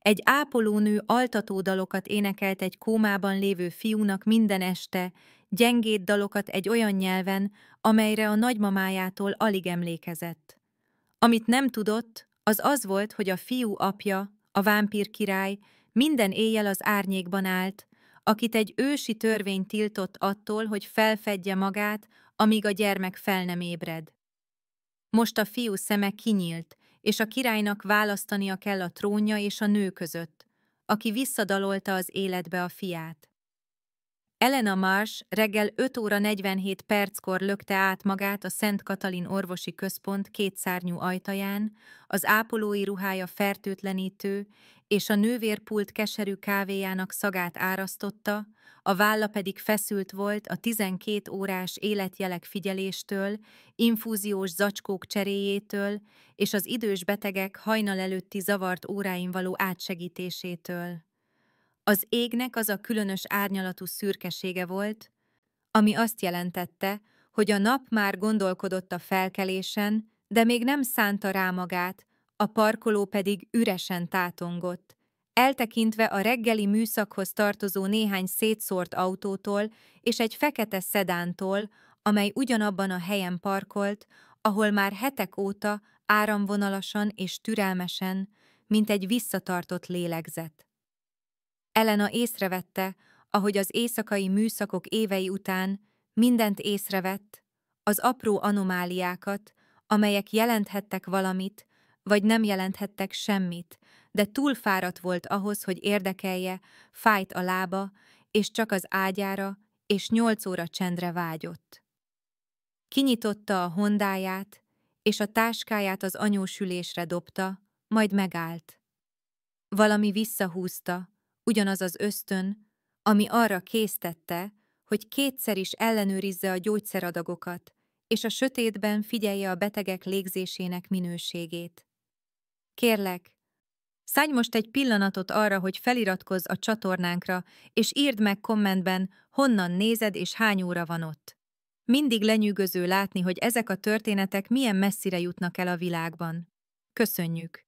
Egy ápolónő altatódalokat énekelt egy kómában lévő fiúnak minden este, gyengéd dalokat egy olyan nyelven, amelyre a nagymamájától alig emlékezett. Amit nem tudott, az az volt, hogy a fiú apja, a vámpír király, minden éjjel az árnyékban állt, akit egy ősi törvény tiltott attól, hogy felfedje magát, amíg a gyermek fel nem ébred. Most a fiú szeme kinyílt, és a királynak választania kell a trónja és a nő között, aki visszadalolta az életbe a fiát. Elena Marsh reggel 5 óra 47 perckor lökte át magát a Szent Katalin orvosi központ kétszárnyú ajtaján, az ápolói ruhája fertőtlenítő, és a nővérpult keserű kávéjának szagát árasztotta, a válla pedig feszült volt a 12 órás életjelek figyeléstől, infúziós zacskók cseréjétől és az idős betegek hajnal előtti zavart óráin való átsegítésétől. Az égnek az a különös árnyalatú szürkesége volt, ami azt jelentette, hogy a nap már gondolkodott a felkelésen, de még nem szánta rá magát, a parkoló pedig üresen tátongott, eltekintve a reggeli műszakhoz tartozó néhány szétszórt autótól és egy fekete szedántól, amely ugyanabban a helyen parkolt, ahol már hetek óta áramvonalasan és türelmesen, mint egy visszatartott lélegzet. Elena észrevette, ahogy az éjszakai műszakok évei után mindent észrevett, az apró anomáliákat, amelyek jelenthettek valamit, vagy nem jelenthettek semmit, de túl fáradt volt ahhoz, hogy érdekelje, fájt a lába, és csak az ágyára és 8 óra csendre vágyott. Kinyitotta a hondáját, és a táskáját az anyósülésre dobta, majd megállt. Valami visszahúzta, ugyanaz az ösztön, ami arra késztette, hogy kétszer is ellenőrizze a gyógyszeradagokat, és a sötétben figyelje a betegek légzésének minőségét. Kérlek, szállj most egy pillanatot arra, hogy feliratkozz a csatornánkra, és írd meg kommentben, honnan nézed és hány óra van ott. Mindig lenyűgöző látni, hogy ezek a történetek milyen messzire jutnak el a világban. Köszönjük!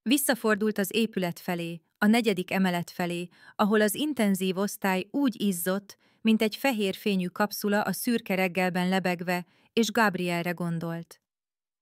Visszafordult az épület felé, a 4. emelet felé, ahol az intenzív osztály úgy izzott, mint egy fehér fényű kapszula a szürke reggelben lebegve, és Gabrielre gondolt.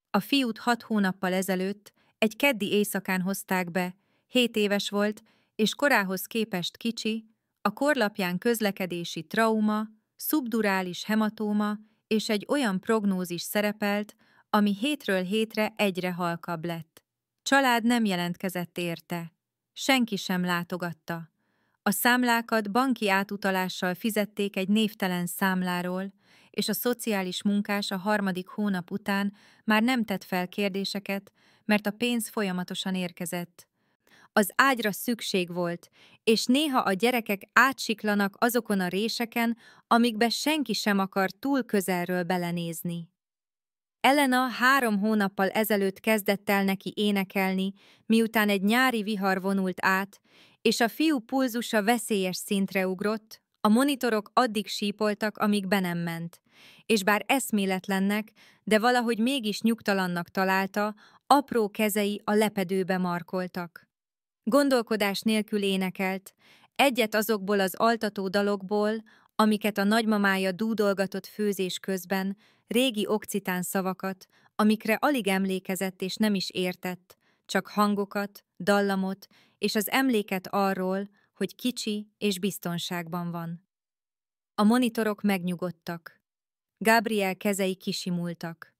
A fiút 6 hónappal ezelőtt egy keddi éjszakán hozták be, 7 éves volt, és korához képest kicsi, a korlapján közlekedési trauma, szubdurális hematóma és egy olyan prognózis szerepelt, ami hétről hétre egyre halkabb lett. Család nem jelentkezett érte. Senki sem látogatta. A számlákat banki átutalással fizették egy névtelen számláról, és a szociális munkás a 3. hónap után már nem tett fel kérdéseket, mert a pénz folyamatosan érkezett. Az ágyra szükség volt, és néha a gyerekek átsiklanak azokon a réseken, amikbe senki sem akar túl közelről belenézni. Elena 3 hónappal ezelőtt kezdett el neki énekelni, miután egy nyári vihar vonult át, és a fiú pulzusa veszélyes szintre ugrott, a monitorok addig sípoltak, amíg be nem ment, és bár eszméletlennek, de valahogy mégis nyugtalannak találta, apró kezei a lepedőbe markoltak. Gondolkodás nélkül énekelt, egyet azokból az altató dalokból, amiket a nagymamája dúdolgatott főzés közben, régi okcitán szavakat, amikre alig emlékezett és nem is értett, csak hangokat, dallamot és az emléket arról, hogy kicsi és biztonságban van. A monitorok megnyugodtak. Gabriel kezei kisimultak.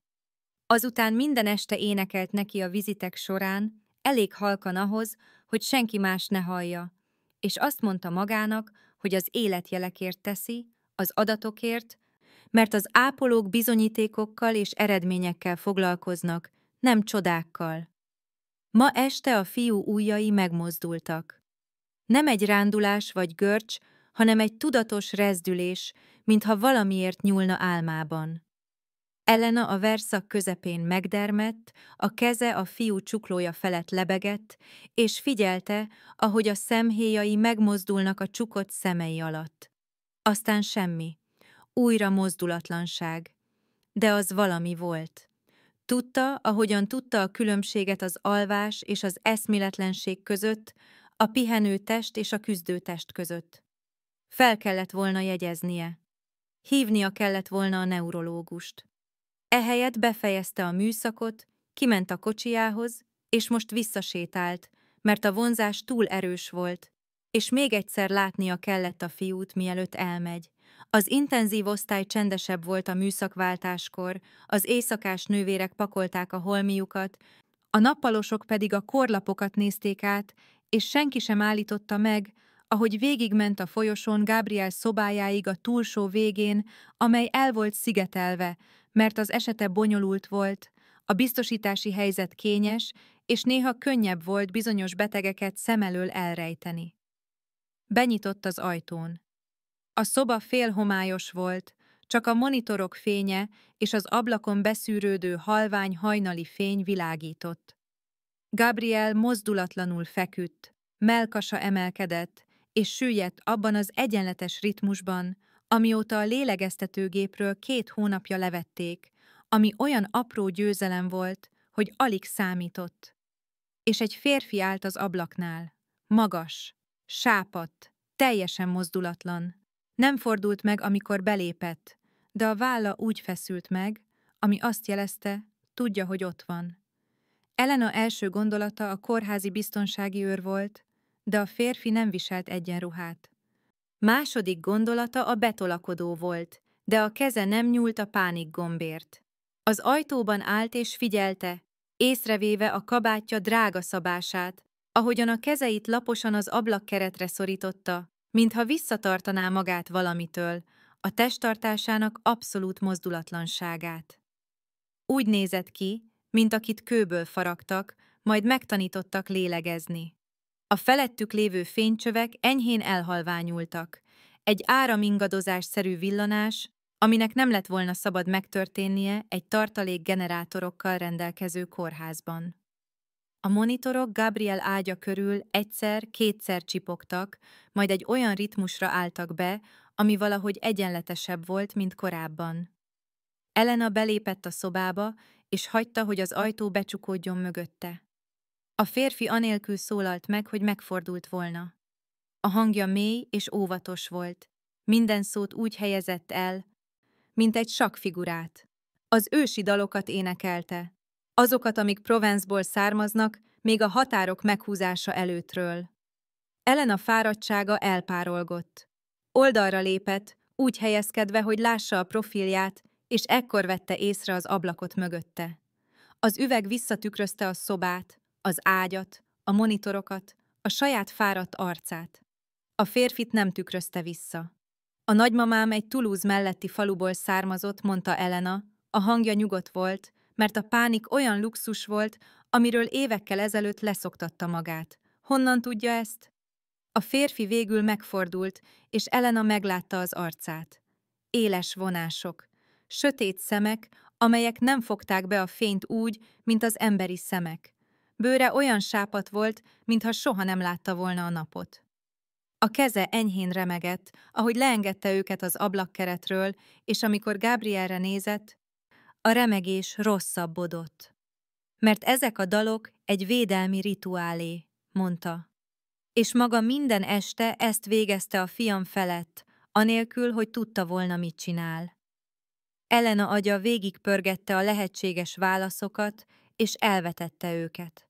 Azután minden este énekelt neki a vizitek során, elég halkan ahhoz, hogy senki más ne hallja, és azt mondta magának, hogy az életjelekért teszi, az adatokért, mert az ápolók bizonyítékokkal és eredményekkel foglalkoznak, nem csodákkal. Ma este a fiú ujjai megmozdultak. Nem egy rándulás vagy görcs, hanem egy tudatos rezdülés, mintha valamiért nyúlna álmában. Elena a verszak közepén megdermedt, a keze a fiú csuklója felett lebegett, és figyelte, ahogy a szemhéjai megmozdulnak a csukott szemei alatt. Aztán semmi. Újra mozdulatlanság. De az valami volt. Tudta, ahogyan tudta a különbséget az alvás és az eszméletlenség között, a pihenő test és a küzdő test között. Fel kellett volna jegyeznie. Hívnia kellett volna a neurológust. Ehelyett befejezte a műszakot, kiment a kocsijához, és most visszasétált, mert a vonzás túl erős volt, és még egyszer látnia kellett a fiút, mielőtt elmegy. Az intenzív osztály csendesebb volt a műszakváltáskor, az éjszakás nővérek pakolták a holmiukat, a nappalosok pedig a korlapokat nézték át, és senki sem állította meg, ahogy végigment a folyosón Gabriel szobájáig a túlsó végén, amely el volt szigetelve, mert az esete bonyolult volt, a biztosítási helyzet kényes, és néha könnyebb volt bizonyos betegeket szem elől elrejteni. Benyitott az ajtón. A szoba félhomályos volt, csak a monitorok fénye és az ablakon beszűrődő halvány hajnali fény világított. Gabriel mozdulatlanul feküdt, mellkasa emelkedett, és süllyedt abban az egyenletes ritmusban, amióta a lélegeztetőgépről 2 hónapja levették, ami olyan apró győzelem volt, hogy alig számított. És egy férfi állt az ablaknál. Magas, sápadt, teljesen mozdulatlan. Nem fordult meg, amikor belépett, de a válla úgy feszült meg, ami azt jelezte, tudja, hogy ott van. Elena első gondolata a kórházi biztonsági őr volt, de a férfi nem viselt egyenruhát. Második gondolata a betolakodó volt, de a keze nem nyúlt a pánik gombért. Az ajtóban állt és figyelte, észrevéve a kabátja drága szabását, ahogyan a kezeit laposan az ablakkeretre szorította, mintha visszatartaná magát valamitől, a testtartásának abszolút mozdulatlanságát. Úgy nézett ki, mint akit kőből faragtak, majd megtanítottak lélegezni. A felettük lévő fénycsövek enyhén elhalványultak. Egy áramingadozásszerű villanás, aminek nem lett volna szabad megtörténnie egy tartalékgenerátorokkal rendelkező kórházban. A monitorok Gabriel ágya körül egyszer-kétszer csipogtak, majd egy olyan ritmusra álltak be, ami valahogy egyenletesebb volt, mint korábban. Elena belépett a szobába, és hagyta, hogy az ajtó becsukódjon mögötte. A férfi anélkül szólalt meg, hogy megfordult volna. A hangja mély és óvatos volt. Minden szót úgy helyezett el, mint egy sakkfigurát. Az ősi dalokat énekelte. Azokat, amik Provence-ból származnak, még a határok meghúzása előttről. Elena fáradtsága elpárolgott. Oldalra lépett, úgy helyezkedve, hogy lássa a profilját, és ekkor vette észre az ablakot mögötte. Az üveg visszatükrözte a szobát, az ágyat, a monitorokat, a saját fáradt arcát. A férfit nem tükrözte vissza. A nagymamám egy Toulouse melletti faluból származott, mondta Elena, a hangja nyugodt volt, mert a pánik olyan luxus volt, amiről évekkel ezelőtt leszoktatta magát. Honnan tudja ezt? A férfi végül megfordult, és Elena meglátta az arcát. Éles vonások, sötét szemek, amelyek nem fogták be a fényt úgy, mint az emberi szemek. Bőre olyan sápadt volt, mintha soha nem látta volna a napot. A keze enyhén remegett, ahogy leengedte őket az ablakkeretről, és amikor Gabrielre nézett, a remegés rosszabbodott. Mert ezek a dalok egy védelmi rituálé, mondta. És maga minden este ezt végezte a fiam felett, anélkül, hogy tudta volna, mit csinál. Elena agya végigpörgette a lehetséges válaszokat, és elvetette őket.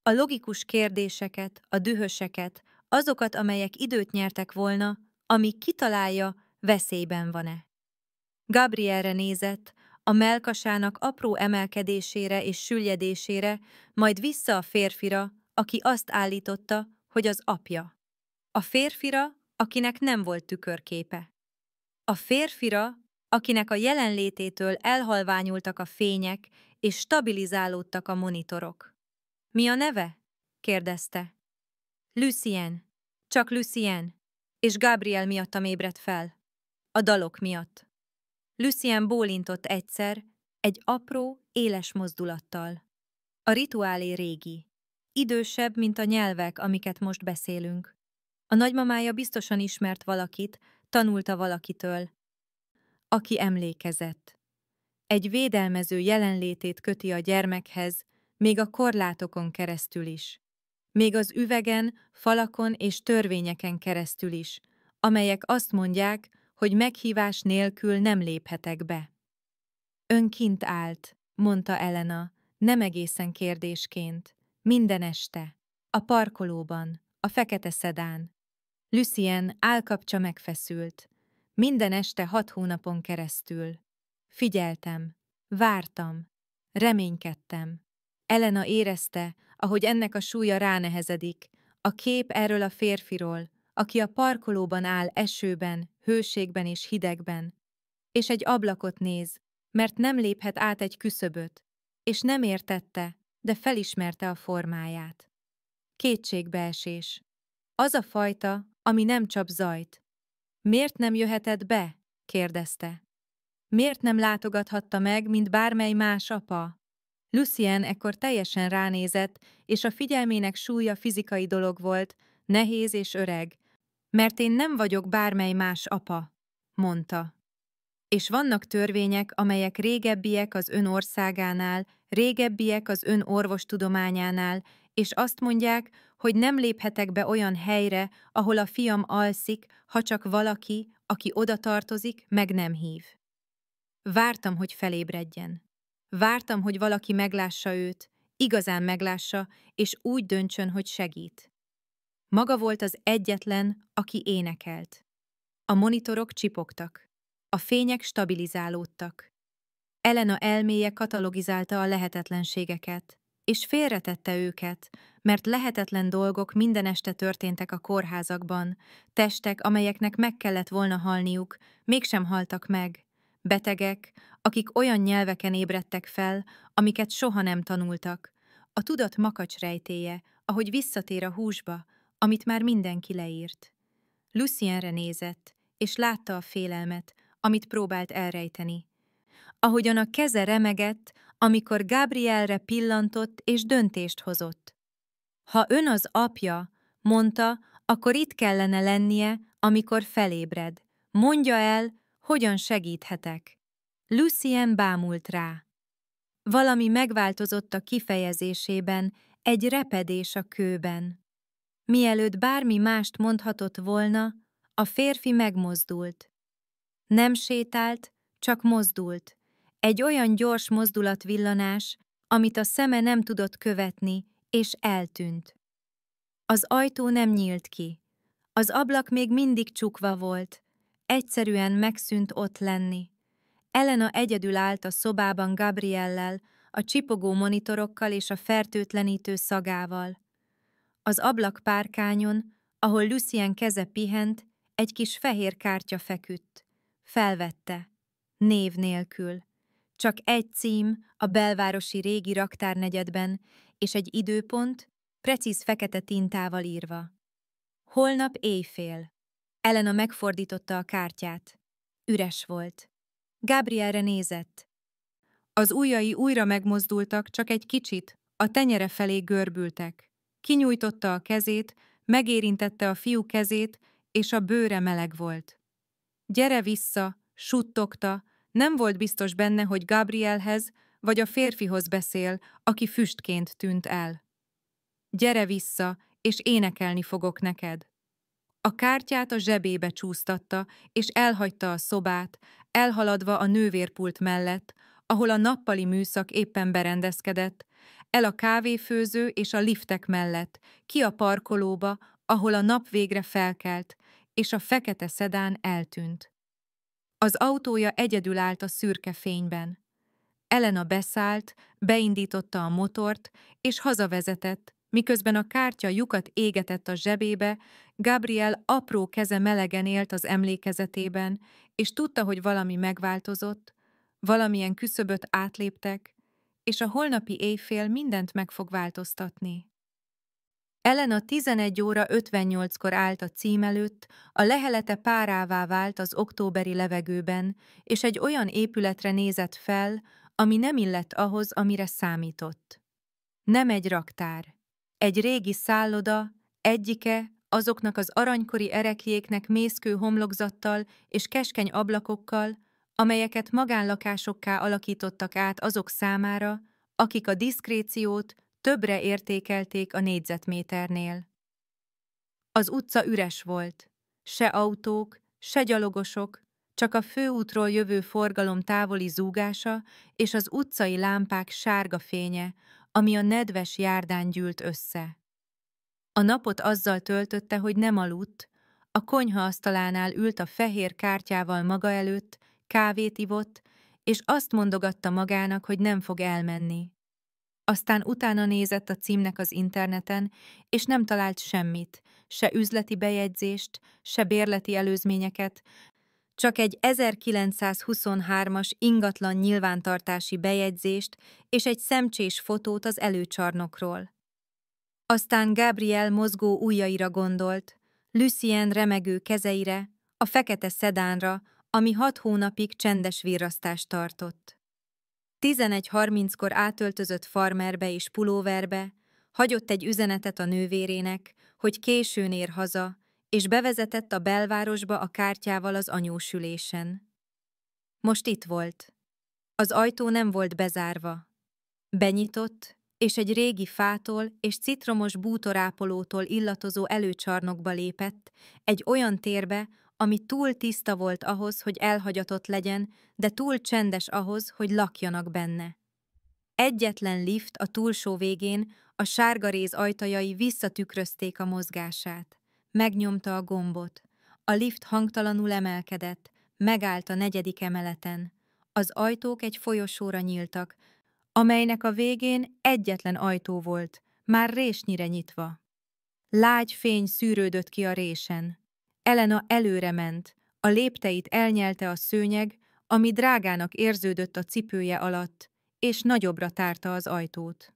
A logikus kérdéseket, a dühöseket, azokat, amelyek időt nyertek volna, amíg kitalálja, veszélyben van-e. Gabrielre nézett, a mellkasának apró emelkedésére és süllyedésére, majd vissza a férfira, aki azt állította, hogy az apja. A férfira, akinek nem volt tükörképe. A férfira, akinek a jelenlététől elhalványultak a fények, és stabilizálódtak a monitorok. Mi a neve? kérdezte. Lucien. Csak Lucien. És Gabriel miattam ébredt fel. A dalok miatt. Lucien bólintott egyszer, egy apró, éles mozdulattal. A rituálé régi. Idősebb, mint a nyelvek, amiket most beszélünk. A nagymamája biztosan ismert valakit, tanulta valakitől, aki emlékezett. Egy védelmező jelenlétét köti a gyermekhez, még a korlátokon keresztül is. még az üvegen, falakon és törvényeken keresztül is, amelyek azt mondják, hogy meghívás nélkül nem léphetek be. Ön kint állt, mondta Elena, nem egészen kérdésként. Minden este. A parkolóban, a fekete szedán. Lucien állkapcsa megfeszült. Minden este 6 hónapon keresztül. Figyeltem, vártam, reménykedtem. Elena érezte, ahogy ennek a súlya ránehezedik, a kép erről a férfiról, aki a parkolóban áll esőben, hőségben és hidegben, és egy ablakot néz, mert nem léphet át egy küszöböt, és nem értette, de felismerte a formáját. Kétségbeesés. Az a fajta, ami nem csap zajt. Miért nem jöhetett be? Kérdezte. Miért nem látogathatta meg, mint bármely más apa? Lucien ekkor teljesen ránézett, és a figyelmének súlya fizikai dolog volt, nehéz és öreg. Mert én nem vagyok bármely más apa, mondta. És vannak törvények, amelyek régebbiek az ön országánál, régebbiek az ön orvostudományánál, és azt mondják, hogy nem léphetek be olyan helyre, ahol a fiam alszik, ha csak valaki, aki oda tartozik, meg nem hív. Vártam, hogy felébredjen. Vártam, hogy valaki meglássa őt, igazán meglássa, és úgy döntsön, hogy segít. Maga volt az egyetlen, aki énekelt. A monitorok csipogtak. A fények stabilizálódtak. Elena elméje katalogizálta a lehetetlenségeket, és félretette őket, mert lehetetlen dolgok minden este történtek a kórházakban, testek, amelyeknek meg kellett volna halniuk, mégsem haltak meg, betegek, akik olyan nyelveken ébredtek fel, amiket soha nem tanultak, a tudat makacsrejtélye, ahogy visszatér a húsba, amit már mindenki leírt. Lucienre nézett, és látta a félelmet, amit próbált elrejteni. Ahogyan a keze remegett, amikor Gabrielre pillantott és döntést hozott. Ha ön az apja, mondta, akkor itt kellene lennie, amikor felébred. Mondja el, hogyan segíthetek. Lucien bámult rá. Valami megváltozott a kifejezésében, egy repedés a kőben. Mielőtt bármi mást mondhatott volna, a férfi megmozdult. Nem sétált, csak mozdult. Egy olyan gyors mozdulatvillanás, amit a szeme nem tudott követni, és eltűnt. Az ajtó nem nyílt ki. Az ablak még mindig csukva volt. Egyszerűen megszűnt ott lenni. Elena egyedül állt a szobában Gabriellel, a csipogó monitorokkal és a fertőtlenítő szagával. Az ablakpárkányon, ahol Lucien keze pihent, egy kis fehér kártya feküdt. Felvette. Név nélkül. Csak egy cím a belvárosi régi raktárnegyedben, és egy időpont, precíz fekete tintával írva. Holnap éjfél. Elena megfordította a kártyát. Üres volt. Gabrielre nézett. Az ujjai újra megmozdultak, csak egy kicsit, a tenyere felé görbültek. Kinyújtotta a kezét, megérintette a fiú kezét, és a bőre meleg volt. Gyere vissza, suttogta, nem volt biztos benne, hogy Gabrielhez vagy a férfihoz beszél, aki füstként tűnt el. Gyere vissza, és énekelni fogok neked. A kártyát a zsebébe csúsztatta, és elhagyta a szobát, elhaladva a nővérpult mellett, ahol a nappali műszak éppen berendezkedett, el a kávéfőző és a liftek mellett, ki a parkolóba, ahol a nap végre felkelt, és a fekete szedán eltűnt. Az autója egyedül állt a szürke fényben. Elena beszállt, beindította a motort, és hazavezetett, miközben a kártya lyukat égetett a zsebébe, Gabriel apró keze melegen élt az emlékezetében, és tudta, hogy valami megváltozott, valamilyen küszöböt átléptek, és a holnapi éjfél mindent meg fog változtatni. Elena 11:58-kor állt a cím előtt, a lehelete párává vált az októberi levegőben, és egy olyan épületre nézett fel, ami nem illett ahhoz, amire számított. Nem egy raktár. Egy régi szálloda, egyike azoknak az aranykori ereklyéknek mészkő homlokzattal és keskeny ablakokkal, amelyeket magánlakásokká alakítottak át azok számára, akik a diszkréciót, többre értékelték a négyzetméternél. Az utca üres volt. Se autók, se gyalogosok, csak a főútról jövő forgalom távoli zúgása és az utcai lámpák sárga fénye, ami a nedves járdán gyűlt össze. A napot azzal töltötte, hogy nem aludt, a konyhaasztalánál ült a fehér kártyával maga előtt, kávét ivott, és azt mondogatta magának, hogy nem fog elmenni. Aztán utána nézett a címnek az interneten, és nem talált semmit, se üzleti bejegyzést, se bérleti előzményeket, csak egy 1923-as ingatlan nyilvántartási bejegyzést és egy szemcsés fotót az előcsarnokról. Aztán Gabriel mozgó ujjaira gondolt, Lucien remegő kezeire, a fekete szedánra, ami 6 hónapig csendes virrasztást tartott. 11:30-kor átöltözött farmerbe és pulóverbe, hagyott egy üzenetet a nővérének, hogy későn ér haza, és bevezetett a belvárosba a kártyával az anyósülésen. Most itt volt. Az ajtó nem volt bezárva. Benyitott, és egy régi fától és citromos bútorápolótól illatozó előcsarnokba lépett, egy olyan térbe, ami túl tiszta volt ahhoz, hogy elhagyatott legyen, de túl csendes ahhoz, hogy lakjanak benne. Egyetlen lift a túlsó végén, a sárga réz ajtajai visszatükrözték a mozgását. Megnyomta a gombot. A lift hangtalanul emelkedett, megállt a 4. emeleten. Az ajtók egy folyosóra nyíltak, amelynek a végén egyetlen ajtó volt, már résnyire nyitva. Lágy fény szűrődött ki a résen. Elena előre ment, a lépteit elnyelte a szőnyeg, ami drágának érződött a cipője alatt, és nagyobbra tárta az ajtót.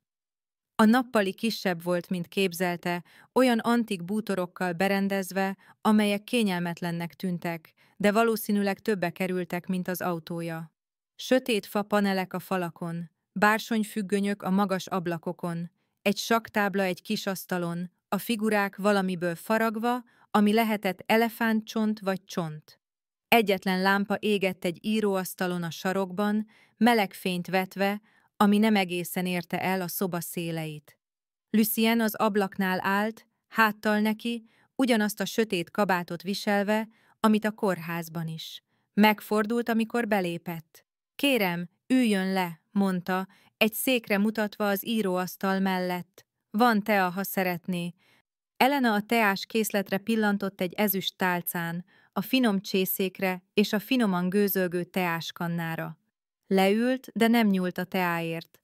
A nappali kisebb volt, mint képzelte, olyan antik bútorokkal berendezve, amelyek kényelmetlennek tűntek, de valószínűleg többe kerültek, mint az autója. Sötét fa panelek a falakon, bársonyfüggönyök a magas ablakokon, egy sakktábla egy kis asztalon, a figurák valamiből faragva, ami lehetett elefántcsont vagy csont. Egyetlen lámpa égett egy íróasztalon a sarokban, meleg fényt vetve, ami nem egészen érte el a szoba széleit. Lucien az ablaknál állt, háttal neki, ugyanazt a sötét kabátot viselve, amit a kórházban is. Megfordult, amikor belépett. Kérem, üljön le, mondta, egy székre mutatva az íróasztal mellett. Van tea, ha szeretné. Elena a teás készletre pillantott egy ezüst tálcán, a finom csészékre és a finoman gőzölgő teáskannára. Leült, de nem nyúlt a teáért.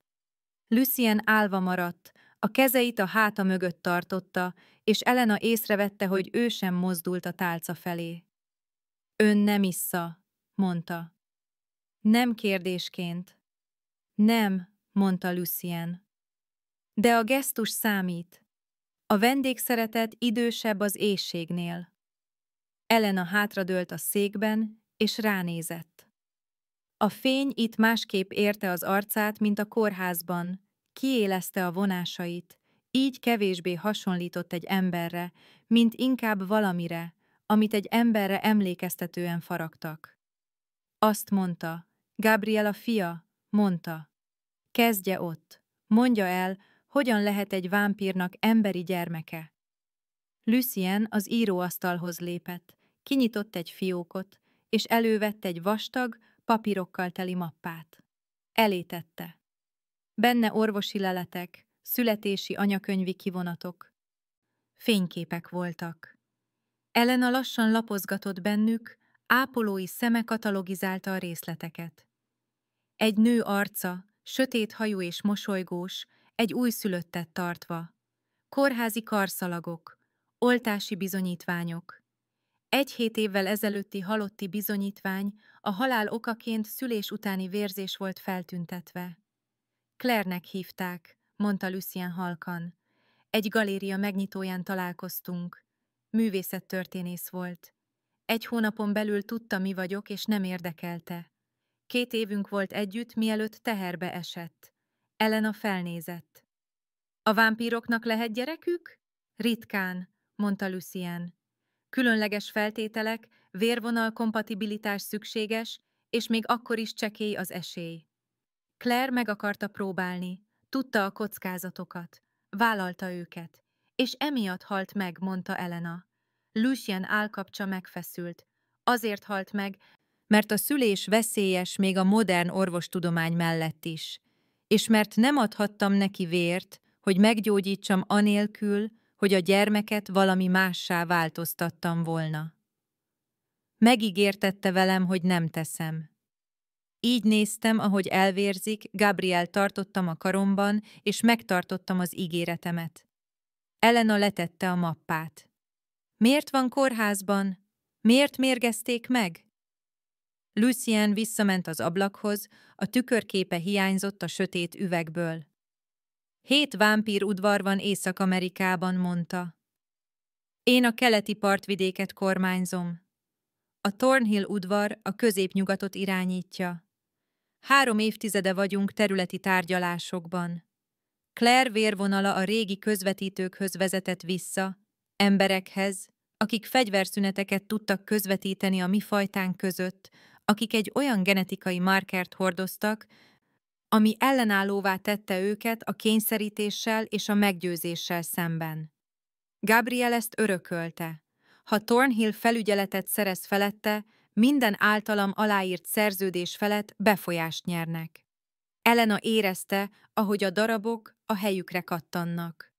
Lucien állva maradt, a kezeit a háta mögött tartotta, és Elena észrevette, hogy ő sem mozdult a tálca felé. Ön nem issza, mondta. Nem kérdésként. Nem, mondta Lucien. De a gesztus számít. A vendégszeretet idősebb az éhségnél. Elena hátradőlt a székben, és ránézett. A fény itt másképp érte az arcát, mint a kórházban, kiélezte a vonásait, így kevésbé hasonlított egy emberre, mint inkább valamire, amit egy emberre emlékeztetően faragtak. Azt mondta, Gabriela fia, mondta. Kezdje ott, mondja el, hogyan lehet egy vámpírnak emberi gyermeke. Lucien az íróasztalhoz lépett, kinyitott egy fiókot, és elővett egy vastag, papírokkal teli mappát. Elétette. Benne orvosi leletek, születési anyakönyvi kivonatok. Fényképek voltak. Elena lassan lapozgatott bennük, ápolói szeme katalogizálta a részleteket. Egy nő arca, sötét hajú és mosolygós, egy újszülöttet tartva. Kórházi karszalagok, oltási bizonyítványok. 1-7 évvel ezelőtti halotti bizonyítvány a halál okaként szülés utáni vérzés volt feltüntetve. Claire-nek hívták, mondta Lucien halkan. Egy galéria megnyitóján találkoztunk. Művészettörténész volt. 1 hónapon belül tudta, mi vagyok, és nem érdekelte. 2 évünk volt együtt, mielőtt teherbe esett. Elena felnézett. A vámpíroknak lehet gyerekük? Ritkán, mondta Lucien. Különleges feltételek, vérvonal kompatibilitás szükséges, és még akkor is csekély az esély. Claire meg akarta próbálni. Tudta a kockázatokat, vállalta őket, és emiatt halt meg, mondta Elena. Lucien állkapcsa megfeszült. Azért halt meg, mert a szülés veszélyes még a modern orvostudomány mellett is, és mert nem adhattam neki vért, hogy meggyógyítsam anélkül, hogy a gyermeket valami mássá változtattam volna. Megígértette velem, hogy nem teszem. Így néztem, ahogy elvérzik, Gabriel tartottam a karomban, és megtartottam az ígéretemet. Elena letette a mappát. Miért van kórházban? Miért mérgezték meg? Lucien visszament az ablakhoz, a tükörképe hiányzott a sötét üvegből. 7 vámpír udvar van Észak-Amerikában, mondta. Én a keleti partvidéket kormányzom. A Thornhill udvar a középnyugatot irányítja. 3 évtizede vagyunk területi tárgyalásokban. Claire vérvonala a régi közvetítőkhöz vezetett vissza, emberekhez, akik fegyverszüneteket tudtak közvetíteni a mi fajtánk között, akik egy olyan genetikai markert hordoztak, ami ellenállóvá tette őket a kényszerítéssel és a meggyőzéssel szemben. Gabriel ezt örökölte. Ha Thornhill felügyeletet szerez felette, minden általam aláírt szerződés felett befolyást nyernek. Elena érezte, ahogy a darabok a helyükre kattannak.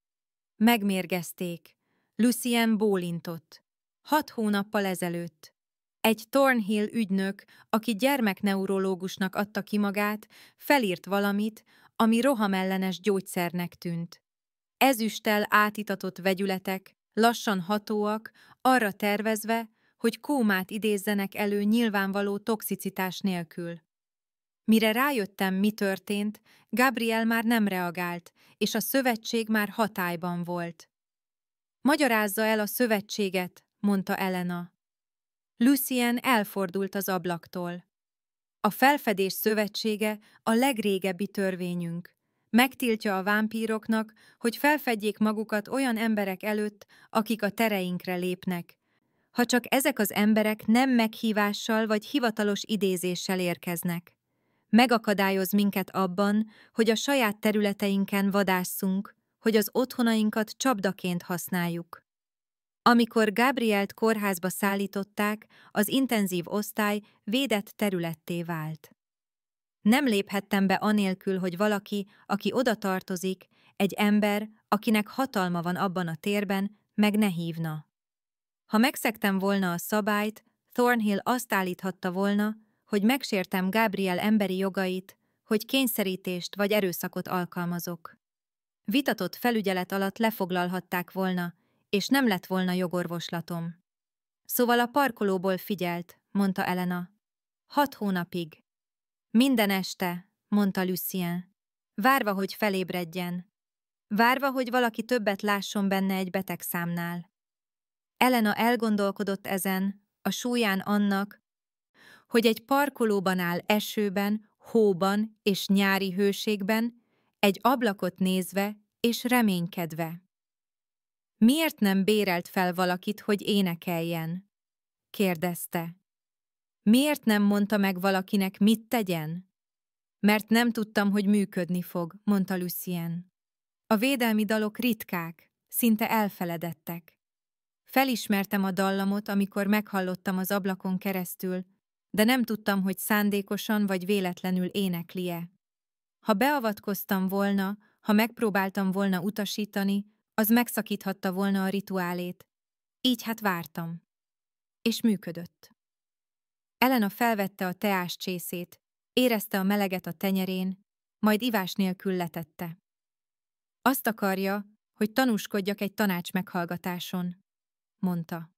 Megmérgezték. Lucien bólintott. 6 hónappal ezelőtt. Egy Thornhill ügynök, aki gyermekneurológusnak adta ki magát, felírt valamit, ami rohamellenes gyógyszernek tűnt. Ezüsttel átitatott vegyületek, lassan hatóak, arra tervezve, hogy kómát idézzenek elő nyilvánvaló toxicitás nélkül. Mire rájöttem, mi történt, Gabriel már nem reagált, és a szövetség már hatályban volt. Magyarázza el a szövetséget, mondta Elena. Lucien elfordult az ablaktól. A felfedés szövetsége a legrégebbi törvényünk. Megtiltja a vámpíroknak, hogy felfedjék magukat olyan emberek előtt, akik a tereinkre lépnek. Ha csak ezek az emberek nem meghívással vagy hivatalos idézéssel érkeznek. Megakadályoz minket abban, hogy a saját területeinken vadásszunk, hogy az otthonainkat csapdaként használjuk. Amikor Gabrielt kórházba szállították, az intenzív osztály védett területté vált. Nem léphettem be anélkül, hogy valaki, aki oda tartozik, egy ember, akinek hatalma van abban a térben, meg ne hívna. Ha megszegtem volna a szabályt, Thornhill azt állíthatta volna, hogy megsértem Gabriel emberi jogait, hogy kényszerítést vagy erőszakot alkalmazok. Vitatott felügyelet alatt lefoglalhatták volna, és nem lett volna jogorvoslatom. Szóval a parkolóból figyelt, mondta Elena. 6 hónapig. Minden este, mondta Lucien. Várva, hogy felébredjen. Várva, hogy valaki többet lásson benne egy betegszámnál. Elena elgondolkodott ezen, a súlyán annak, hogy egy parkolóban áll esőben, hóban és nyári hőségben, egy ablakot nézve és reménykedve. Miért nem bérelt fel valakit, hogy énekeljen? Kérdezte. Miért nem mondta meg valakinek, mit tegyen? Mert nem tudtam, hogy működni fog, mondta Lucien. A védelmi dalok ritkák, szinte elfeledettek. Felismertem a dallamot, amikor meghallottam az ablakon keresztül, de nem tudtam, hogy szándékosan vagy véletlenül énekli-e. Ha beavatkoztam volna, ha megpróbáltam volna utasítani, az megszakíthatta volna a rituálét. Így hát vártam. És működött. Elena felvette a teás csészét, érezte a meleget a tenyerén, majd ivás nélkül letette. Azt akarja, hogy tanúskodjak egy tanács meghallgatáson, mondta.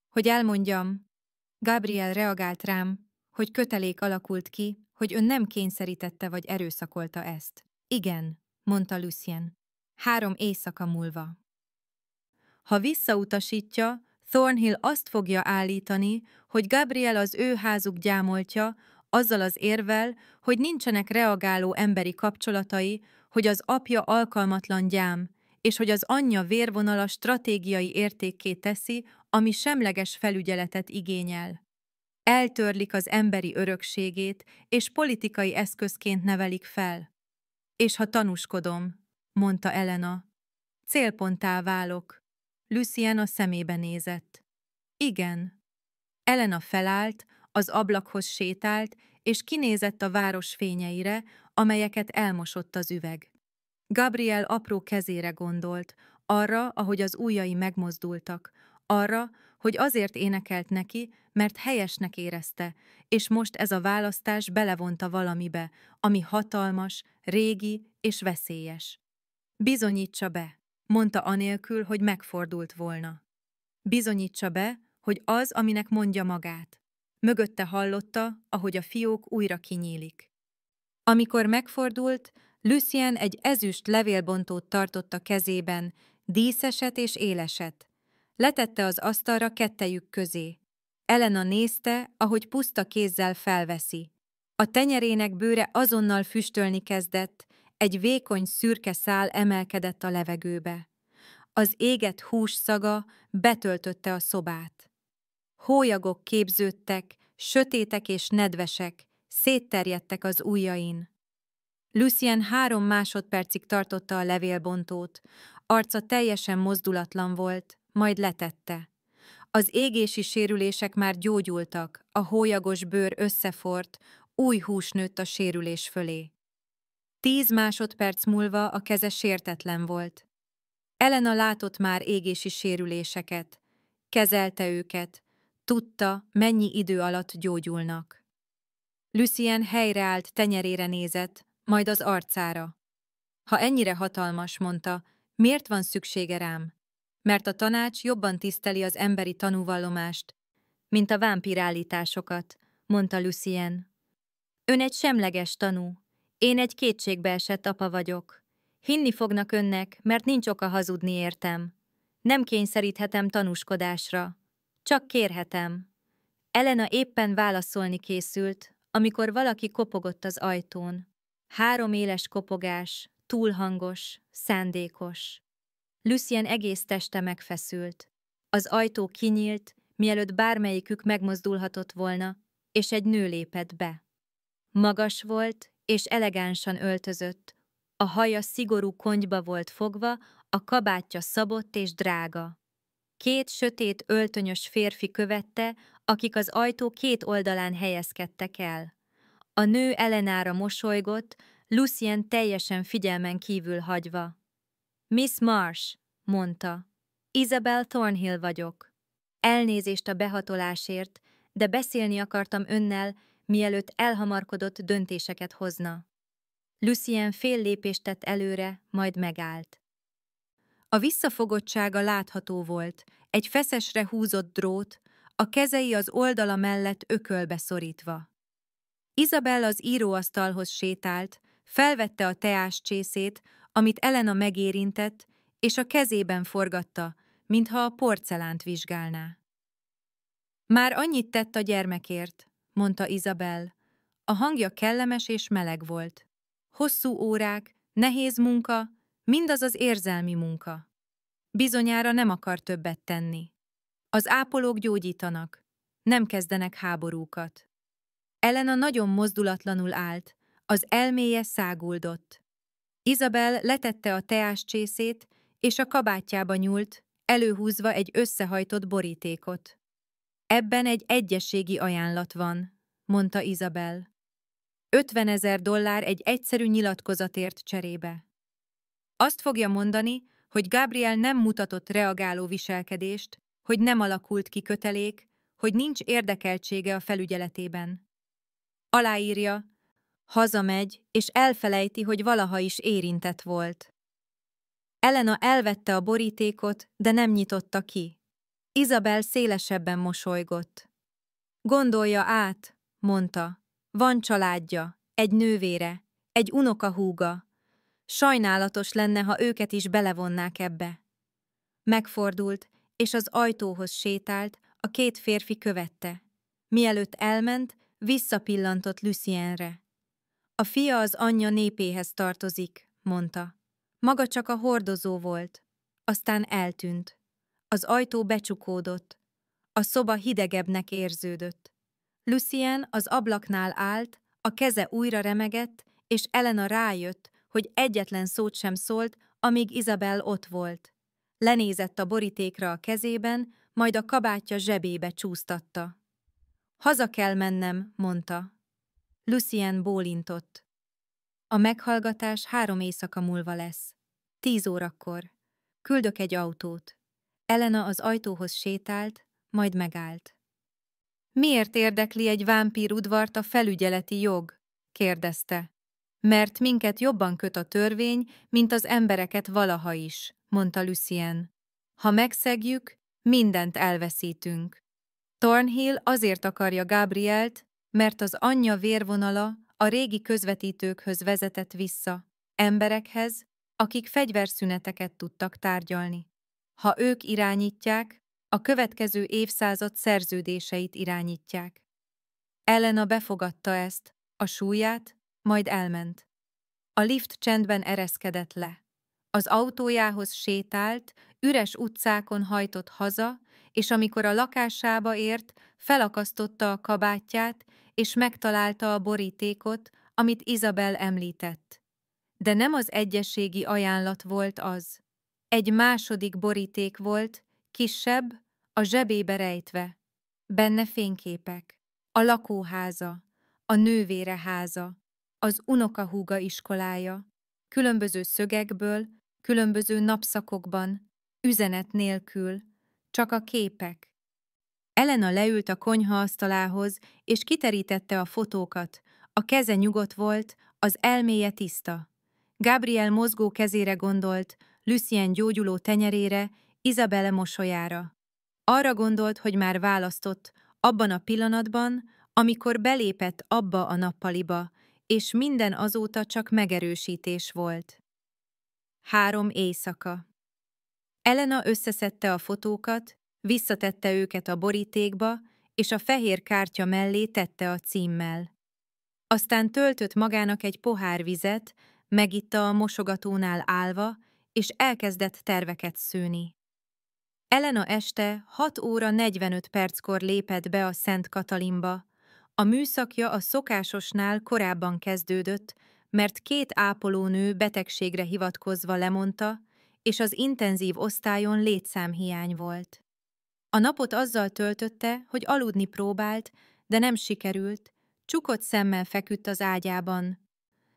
Hogy elmondjam, Gabriel reagált rám, hogy kötelék alakult ki, hogy ön nem kényszerítette vagy erőszakolta ezt. Igen, mondta Lucien. 3 éjszaka múlva. Ha visszautasítja, Thornhill azt fogja állítani, hogy Gabriel az ő házuk gyámoltja, azzal az érvel, hogy nincsenek reagáló emberi kapcsolatai, hogy az apja alkalmatlan gyám, és hogy az anyja vérvonala stratégiai értékké teszi, ami semleges felügyeletet igényel. Eltörlik az emberi örökségét, és politikai eszközként nevelik fel. És ha tanúskodom, mondta Elena. Célponttá válok. Lucien a szemébe nézett. Igen. Elena felállt, az ablakhoz sétált, és kinézett a város fényeire, amelyeket elmosott az üveg. Gabriel apró kezére gondolt, arra, ahogy az ujjai megmozdultak, arra, hogy azért énekelt neki, mert helyesnek érezte, és most ez a választás belevonta valamibe, ami hatalmas, régi és veszélyes. Bizonyítsa be, mondta anélkül, hogy megfordult volna. Bizonyítsa be, hogy az, aminek mondja magát. Mögötte hallotta, ahogy a fiók újra kinyílik. Amikor megfordult, Lucien egy ezüst levélbontót tartott a kezében, díszeset és éleset. Letette az asztalra kettejük közé. Elena nézte, ahogy puszta kézzel felveszi. A tenyerének bőre azonnal füstölni kezdett, egy vékony szürke szál emelkedett a levegőbe. Az égett hús szaga betöltötte a szobát. Hólyagok képződtek, sötétek és nedvesek, szétterjedtek az ujjain. Lucien 3 másodpercig tartotta a levélbontót, arca teljesen mozdulatlan volt, majd letette. Az égési sérülések már gyógyultak, a hólyagos bőr összeforrt, új hús nőtt a sérülés fölé. 10 másodperc múlva a keze sértetlen volt. Elena látott már égési sérüléseket, kezelte őket, tudta, mennyi idő alatt gyógyulnak. Lucien helyreállt, tenyerére nézett, majd az arcára. Ha ennyire hatalmas, mondta, miért van szüksége rám? Mert a tanács jobban tiszteli az emberi tanúvallomást, mint a vámpírállításokat, mondta Lucien. Ön egy semleges tanú, én egy kétségbeesett apa vagyok. Hinni fognak önnek, mert nincs oka hazudni értem. Nem kényszeríthetem tanúskodásra. Csak kérhetem. Elena éppen válaszolni készült, amikor valaki kopogott az ajtón. 3 éles kopogás, túl hangos, szándékos. Lucien egész teste megfeszült. Az ajtó kinyílt, mielőtt bármelyikük megmozdulhatott volna, és egy nő lépett be. Magas volt, és elegánsan öltözött. A haja szigorú kontyba volt fogva, a kabátja szabott és drága. 2 sötét öltönyös férfi követte, akik az ajtó 2 oldalán helyezkedtek el. A nő Elenára mosolygott, Lucien teljesen figyelmen kívül hagyva. Miss Marsh, mondta. Isabel Thornhill vagyok. Elnézést a behatolásért, de beszélni akartam önnel, mielőtt elhamarkodott döntéseket hozna. Lucien fél lépést tett előre, majd megállt. A visszafogottsága látható volt, egy feszesre húzott drót, a kezei az oldala mellett ökölbe szorítva. Isabel az íróasztalhoz sétált, felvette a teáscsészét, amit Elena megérintett, és a kezében forgatta, mintha a porcelánt vizsgálná. Már annyit tett a gyermekért, mondta Isabel. A hangja kellemes és meleg volt. Hosszú órák, nehéz munka, mindaz az érzelmi munka. Bizonyára nem akar többet tenni. Az ápolók gyógyítanak, nem kezdenek háborúkat. Elena nagyon mozdulatlanul állt, az elméje száguldott. Isabel letette a teáscsészét, és a kabátjába nyúlt, előhúzva egy összehajtott borítékot. Ebben egy egyezségi ajánlat van, mondta Isabel. $50,000 egy egyszerű nyilatkozatért cserébe. Azt fogja mondani, hogy Gabriel nem mutatott reagáló viselkedést, hogy nem alakult ki kötelék, hogy nincs érdekeltsége a felügyeletében. Aláírja, hazamegy, és elfelejti, hogy valaha is érintett volt. Elena elvette a borítékot, de nem nyitotta ki. Isabel szélesebben mosolygott. Gondolja át, mondta. Van családja, egy nővére, egy unokahúga. Sajnálatos lenne, ha őket is belevonnák ebbe. Megfordult, és az ajtóhoz sétált, a 2 férfi követte. Mielőtt elment, visszapillantott Lucienre. A fia az anyja népéhez tartozik, mondta. Maga csak a hordozó volt. Aztán eltűnt. Az ajtó becsukódott. A szoba hidegebbnek érződött. Lucien az ablaknál állt, a keze újra remegett, és Elena rájött, hogy egyetlen szót sem szólt, amíg Isabel ott volt. Lenézett a borítékra a kezében, majd a kabátja zsebébe csúsztatta. Haza kell mennem, mondta. Lucien bólintott. A meghallgatás 3 éjszaka múlva lesz. 10 órakor. Küldök egy autót. Elena az ajtóhoz sétált, majd megállt. Miért érdekli egy vámpír udvart a felügyeleti jog? Kérdezte. Mert minket jobban köt a törvény, mint az embereket valaha is, mondta Lucien. Ha megszegjük, mindent elveszítünk. Thornhill azért akarja Gabrielt, mert az anyja vérvonala a régi közvetítőkhöz vezetett vissza, emberekhez, akik fegyverszüneteket tudtak tárgyalni. Ha ők irányítják, a következő évszázad szerződéseit irányítják. Elena befogadta ezt, a súlyát, majd elment. A lift csendben ereszkedett le. Az autójához sétált, üres utcákon hajtott haza, és amikor a lakásába ért, felakasztotta a kabátját, és megtalálta a borítékot, amit Isabel említett. De nem az egyezségi ajánlat volt az. Egy második boríték volt, kisebb, a zsebébe rejtve. Benne fényképek. A lakóháza, a nővére háza, az unokahúga iskolája, különböző szögekből, különböző napszakokban, üzenet nélkül, csak a képek. Elena leült a konyhaasztalához, és kiterítette a fotókat. A keze nyugodt volt, az elméje tiszta. Gabriel mozgó kezére gondolt, Lucien gyógyuló tenyerére, Isabelle mosolyára. Arra gondolt, hogy már választott, abban a pillanatban, amikor belépett abba a nappaliba, és minden azóta csak megerősítés volt. 3 éjszaka. Elena összeszedte a fotókat, visszatette őket a borítékba, és a fehér kártya mellé tette a címmel. Aztán töltött magának egy pohár vizet, megitta a mosogatónál állva, és elkezdett terveket szőni. Elena este 6 óra 45 perckor lépett be a Szent Katalinba. A műszakja a szokásosnál korábban kezdődött, mert 2 ápolónő betegségre hivatkozva lemondta, és az intenzív osztályon létszámhiány volt. A napot azzal töltötte, hogy aludni próbált, de nem sikerült, csukott szemmel feküdt az ágyában.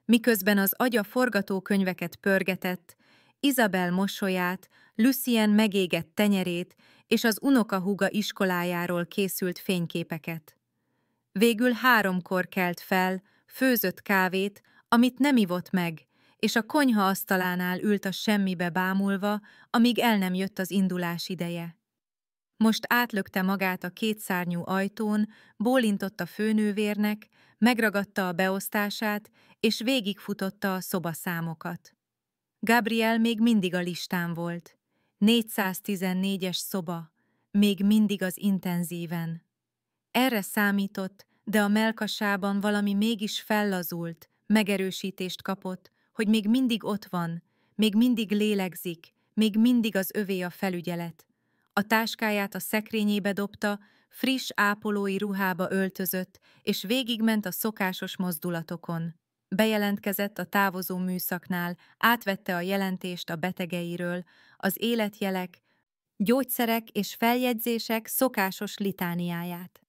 Miközben az agya forgatókönyveket pörgetett, Isabel mosolyát, Lucien megégett tenyerét és az unokahúga iskolájáról készült fényképeket. Végül 3-kor kelt fel, főzött kávét, amit nem ivott meg, és a konyha asztalánál ült a semmibe bámulva, amíg el nem jött az indulás ideje. Most átlökte magát a 2 szárnyú ajtón, bólintott a főnővérnek, megragadta a beosztását, és végigfutotta a szobaszámokat. Gabriel még mindig a listán volt. 414-es szoba, még mindig az intenzíven. Erre számított, de a mellkasában valami mégis fellazult, megerősítést kapott, hogy még mindig ott van, még mindig lélegzik, még mindig az övé a felügyelet. A táskáját a szekrényébe dobta, friss ápolói ruhába öltözött, és végigment a szokásos mozdulatokon. Bejelentkezett a távozó műszaknál, átvette a jelentést a betegeiről, az életjelek, gyógyszerek és feljegyzések szokásos litániáját.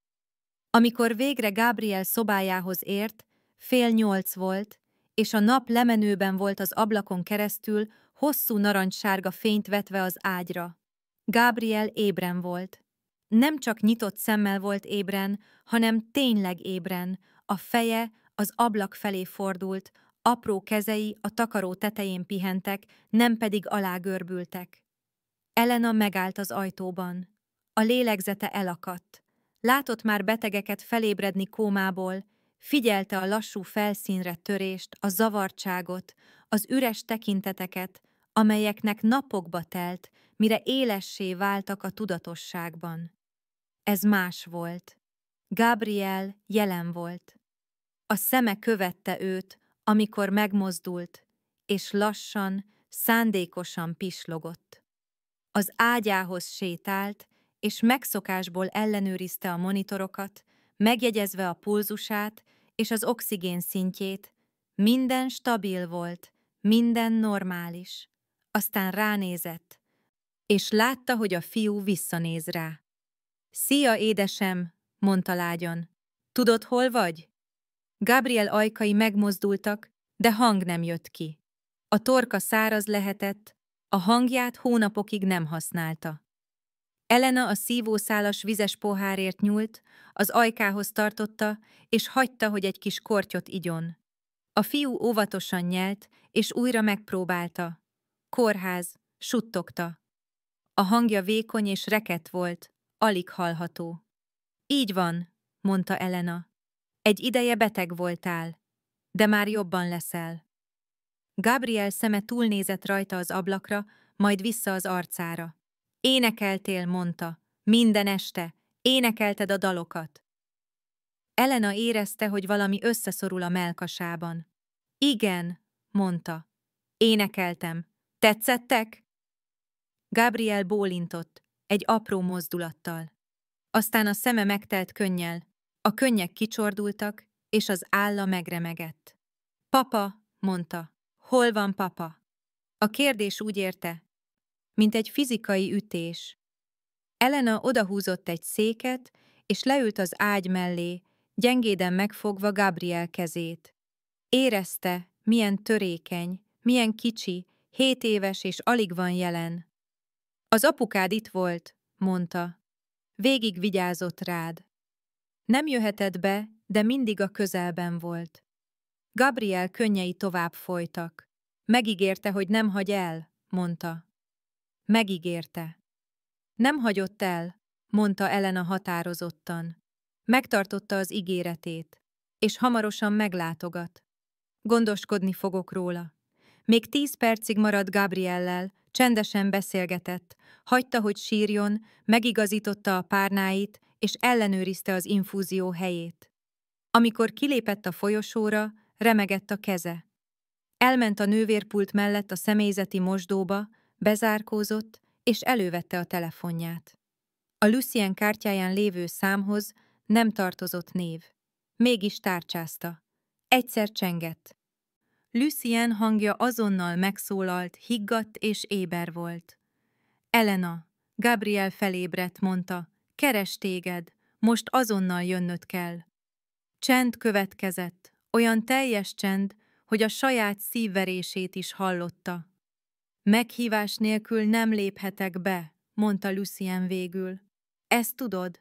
Amikor végre Gabriel szobájához ért, 7:30 volt, és a nap lemenőben volt az ablakon keresztül, hosszú narancssárga fényt vetve az ágyra. Gabriel ébren volt. Nem csak nyitott szemmel volt ébren, hanem tényleg ébren, a feje az ablak felé fordult, apró kezei a takaró tetején pihentek, nem pedig alágörbültek. Elena megállt az ajtóban. A lélegzete elakadt. Látott már betegeket felébredni kómából, figyelte a lassú felszínre törést, a zavartságot, az üres tekinteteket, amelyeknek napokba telt, mire élessé váltak a tudatosságban. Ez más volt. Gabriel jelen volt. A szeme követte őt, amikor megmozdult, és lassan, szándékosan pislogott. Az ágyához sétált, és megszokásból ellenőrizte a monitorokat, megjegyezve a pulzusát és az oxigén szintjét. Minden stabil volt, Minden normális. Aztán ránézett, és látta, hogy a fiú visszanéz rá. Szia, édesem, mondta lágyan. Tudod, hol vagy? Gabriel ajkai megmozdultak, de hang nem jött ki. A torka száraz lehetett, a hangját hónapokig nem használta. Elena a szívószálas vizes pohárért nyúlt, az ajkához tartotta, és hagyta, hogy egy kis kortyot igyon. A fiú óvatosan nyelt, és újra megpróbálta. Kórház, suttogta. A hangja vékony és rekett volt, alig hallható. Így van, mondta Elena. Egy ideje beteg voltál, de már jobban leszel. Gabriel szeme túlnézett rajta az ablakra, majd vissza az arcára. Énekeltél, mondta. Minden este. Énekelted a dalokat. Elena érezte, hogy valami összeszorul a mellkasában. Igen, mondta. Énekeltem. Tetszettek? Gabriel bólintott, egy apró mozdulattal. Aztán a szeme megtelt könnyel, a könnyek kicsordultak, és az álla megremegett. Papa, mondta. Hol van papa? A kérdés úgy érte, mint egy fizikai ütés. Elena odahúzott egy széket, és leült az ágy mellé, gyengéden megfogva Gabriel kezét. Érezte, milyen törékeny, milyen kicsi, 7 éves és alig van jelen. Az apukád itt volt, mondta. Végig vigyázott rád. Nem jöhetett be, de mindig a közelben volt. Gabriel könnyei tovább folytak. Megígérte, hogy nem hagy el, mondta. Megígérte. Nem hagyott el, mondta Elena határozottan. Megtartotta az ígéretét, és hamarosan meglátogat. Gondoskodni fogok róla. Még 10 percig maradt Gabriellel, csendesen beszélgetett, hagyta, hogy sírjon, megigazította a párnáit, és ellenőrizte az infúzió helyét. Amikor kilépett a folyosóra, remegett a keze. Elment a nővérpult mellett a személyzeti mosdóba, bezárkózott, és elővette a telefonját. A Lucien kártyáján lévő számhoz nem tartozott név. Mégis tárcsázta. Egyszer csengett. Lucien hangja azonnal megszólalt, higgadt és éber volt. Elena, Gabriel felébredt, mondta, keres téged, most azonnal jönnöd kell. Csend következett, olyan teljes csend, hogy a saját szívverését is hallotta. Meghívás nélkül nem léphetek be, mondta Lucien végül. Ezt tudod?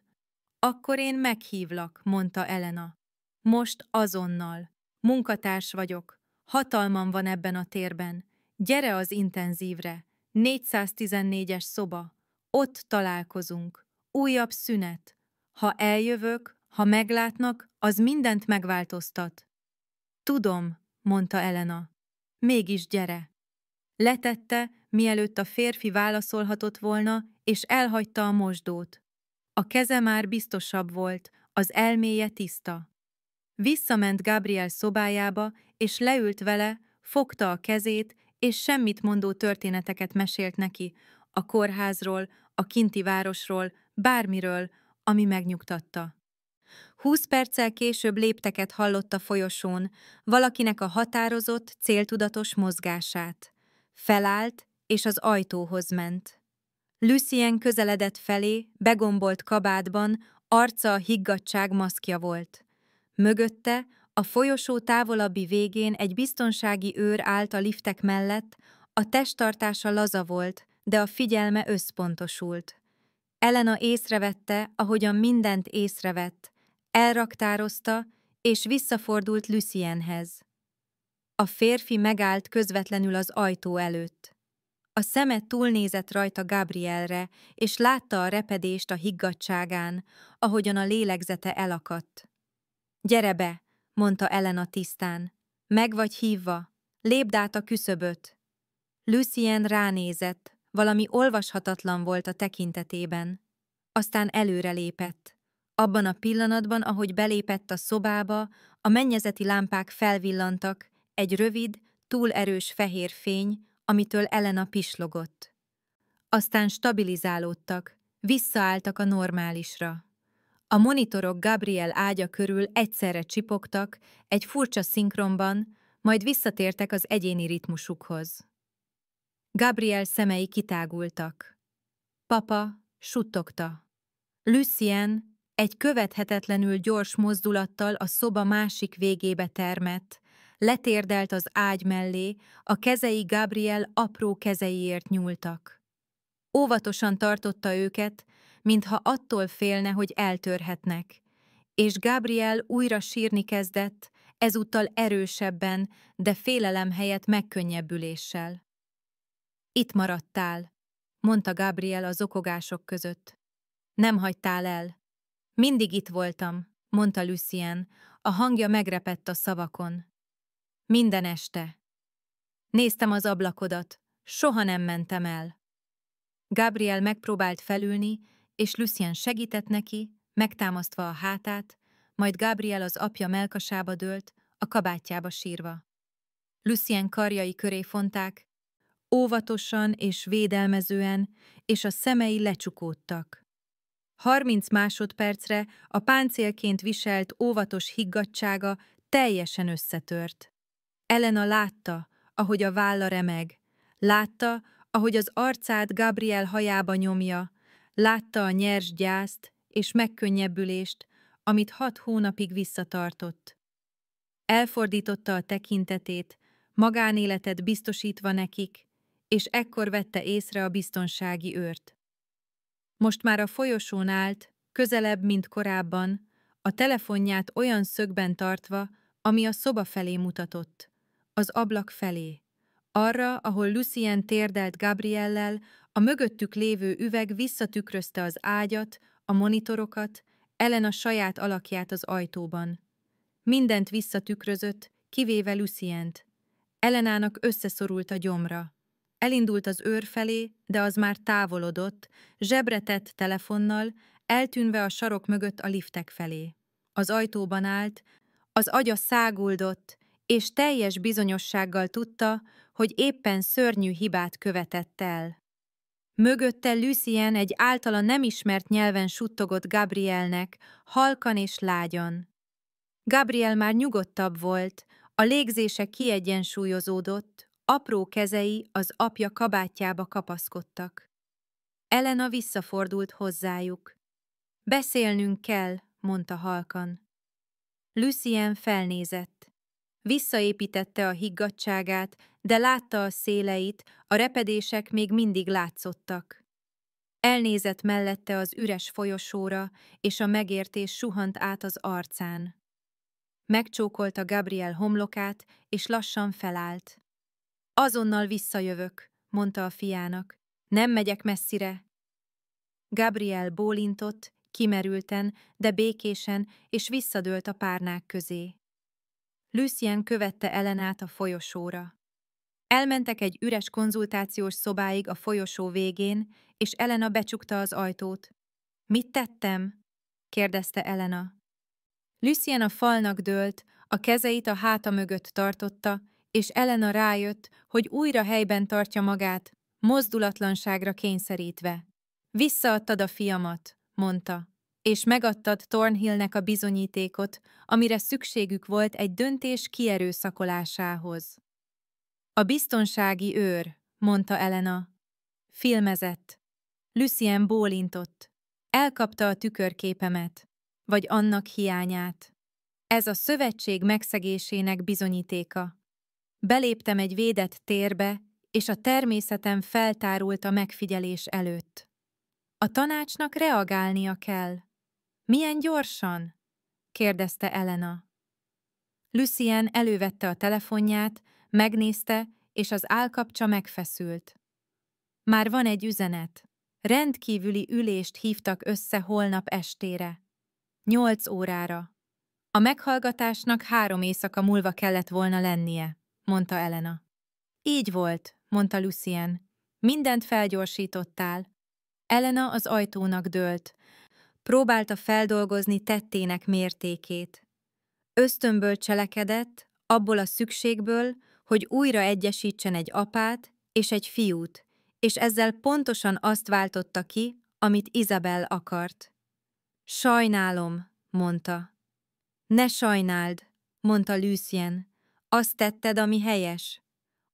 Akkor én meghívlak, mondta Elena. Most azonnal. Munkatárs vagyok. Hatalmam van ebben a térben. Gyere az intenzívre. 414-es szoba. Ott találkozunk. Újabb szünet. Ha eljövök, ha meglátnak, az mindent megváltoztat. Tudom, mondta Elena. Mégis gyere. Letette, mielőtt a férfi válaszolhatott volna, és elhagyta a mosdót. A keze már biztosabb volt, az elméje tiszta. Visszament Gabriel szobájába, és leült vele, fogta a kezét, és semmit mondó történeteket mesélt neki, a kórházról, a kinti városról, bármiről, ami megnyugtatta. 20 perccel később lépteket hallott a folyosón, valakinek a határozott, céltudatos mozgását. Felállt, és az ajtóhoz ment. Lucien közeledett felé, begombolt kabátban, arca a higgadtság maszkja volt. Mögötte, a folyosó távolabbi végén egy biztonsági őr állt a liftek mellett, a testtartása laza volt, de a figyelme összpontosult. Elena észrevette, ahogyan mindent észrevett, elraktározta, és visszafordult Lucienhez. A férfi megállt közvetlenül az ajtó előtt. A szeme túlnézett rajta Gabrielre, és látta a repedést a higgadtságán, ahogyan a lélegzete elakadt. Gyere be, mondta Elena tisztán. Meg vagy hívva, lépd át a küszöböt. Lucien ránézett, valami olvashatatlan volt a tekintetében. Aztán előre lépett. Abban a pillanatban, ahogy belépett a szobába, a mennyezeti lámpák felvillantak, egy rövid, túl erős fehér fény, amitől Elena pislogott. Aztán stabilizálódtak, visszaálltak a normálisra. A monitorok Gabriel ágya körül egyszerre csipogtak, egy furcsa szinkronban, majd visszatértek az egyéni ritmusukhoz. Gabriel szemei kitágultak. Papa suttogta. Lucien egy követhetetlenül gyors mozdulattal a szoba másik végébe termett, letérdelt az ágy mellé, a kezei Gabriel apró kezeiért nyúltak. Óvatosan tartotta őket, mintha attól félne, hogy eltörhetnek, és Gabriel újra sírni kezdett, ezúttal erősebben, de félelem helyett megkönnyebbüléssel. Itt maradtál, mondta Gabriel a zokogások között. Nem hagytál el. Mindig itt voltam, mondta Lucien, a hangja megrepett a szavakon. Minden este. Néztem az ablakodat, soha nem mentem el. Gabriel megpróbált felülni, és Lucien segített neki, megtámasztva a hátát, majd Gabriel az apja mellkasába dőlt, a kabátjába sírva. Lucien karjai köré fonták, óvatosan és védelmezően, és a szemei lecsukódtak. 30 másodpercre a páncélként viselt óvatos higgadtsága teljesen összetört. Elena látta, ahogy a válla remeg, látta, ahogy az arcát Gabriel hajába nyomja, látta a nyers gyászt és megkönnyebbülést, amit 6 hónapig visszatartott. Elfordította a tekintetét, magánéletet biztosítva nekik, és ekkor vette észre a biztonsági őrt. Most már a folyosón állt, közelebb, mint korábban, a telefonját olyan szögben tartva, ami a szoba felé mutatott, az ablak felé, arra, ahol Lucien térdelt Gabriellel, a mögöttük lévő üveg visszatükrözte az ágyat, a monitorokat, Elena saját alakját az ajtóban. Mindent visszatükrözött, kivéve Lucient. Elenának összeszorult a gyomra. Elindult az őr felé, de az már távolodott, zsebre tett telefonnal, eltűnve a sarok mögött a liftek felé. Az ajtóban állt, az agya száguldott, és teljes bizonyossággal tudta, hogy éppen szörnyű hibát követett el. Mögötte Lucien egy általa nem ismert nyelven suttogott Gabrielnek, halkan és lágyan. Gabriel már nyugodtabb volt, a légzése kiegyensúlyozódott, apró kezei az apja kabátjába kapaszkodtak. Elena visszafordult hozzájuk. Beszélnünk kell, mondta halkan. Lucien felnézett. Visszaépítette a higgadtságát, de látta a széleit, a repedések még mindig látszottak. Elnézett mellette az üres folyosóra, és a megértés suhant át az arcán. Megcsókolta Gabriel homlokát, és lassan felállt. Azonnal visszajövök, mondta a fiának. Nem megyek messzire. Gabriel bólintott, kimerülten, de békésen, és visszadőlt a párnák közé. Lucien követte Elenát a folyosóra. Elmentek egy üres konzultációs szobáig a folyosó végén, és Elena becsukta az ajtót. Mit tettem? kérdezte Elena. Lucien a falnak dőlt, a kezeit a háta mögött tartotta, és Elena rájött, hogy újra helyben tartja magát, mozdulatlanságra kényszerítve. Visszaadtad a fiamat, mondta, és megadtad Thornhillnek a bizonyítékot, amire szükségük volt egy döntés kierőszakolásához. A biztonsági őr, mondta Elena. Filmezett. Lucien bólintott. Elkapta a tükörképemet, vagy annak hiányát. Ez a szövetség megszegésének bizonyítéka. Beléptem egy védett térbe, és a természetem feltárult a megfigyelés előtt. A tanácsnak reagálnia kell. Milyen gyorsan? kérdezte Elena. Lucien elővette a telefonját, megnézte, és az állkapcsa megfeszült. Már van egy üzenet. Rendkívüli ülést hívtak össze holnap estére. 8 órára. A meghallgatásnak 3 éjszaka múlva kellett volna lennie, mondta Elena. Így volt, mondta Lucien. Mindent felgyorsítottál. Elena az ajtónak dőlt. Próbálta feldolgozni tettének mértékét. Ösztönből cselekedett, abból a szükségből, hogy újra egyesítsen egy apát és egy fiút, és ezzel pontosan azt váltotta ki, amit Isabel akart. Sajnálom, mondta. Ne sajnáld, mondta Lucien. Azt tetted, ami helyes.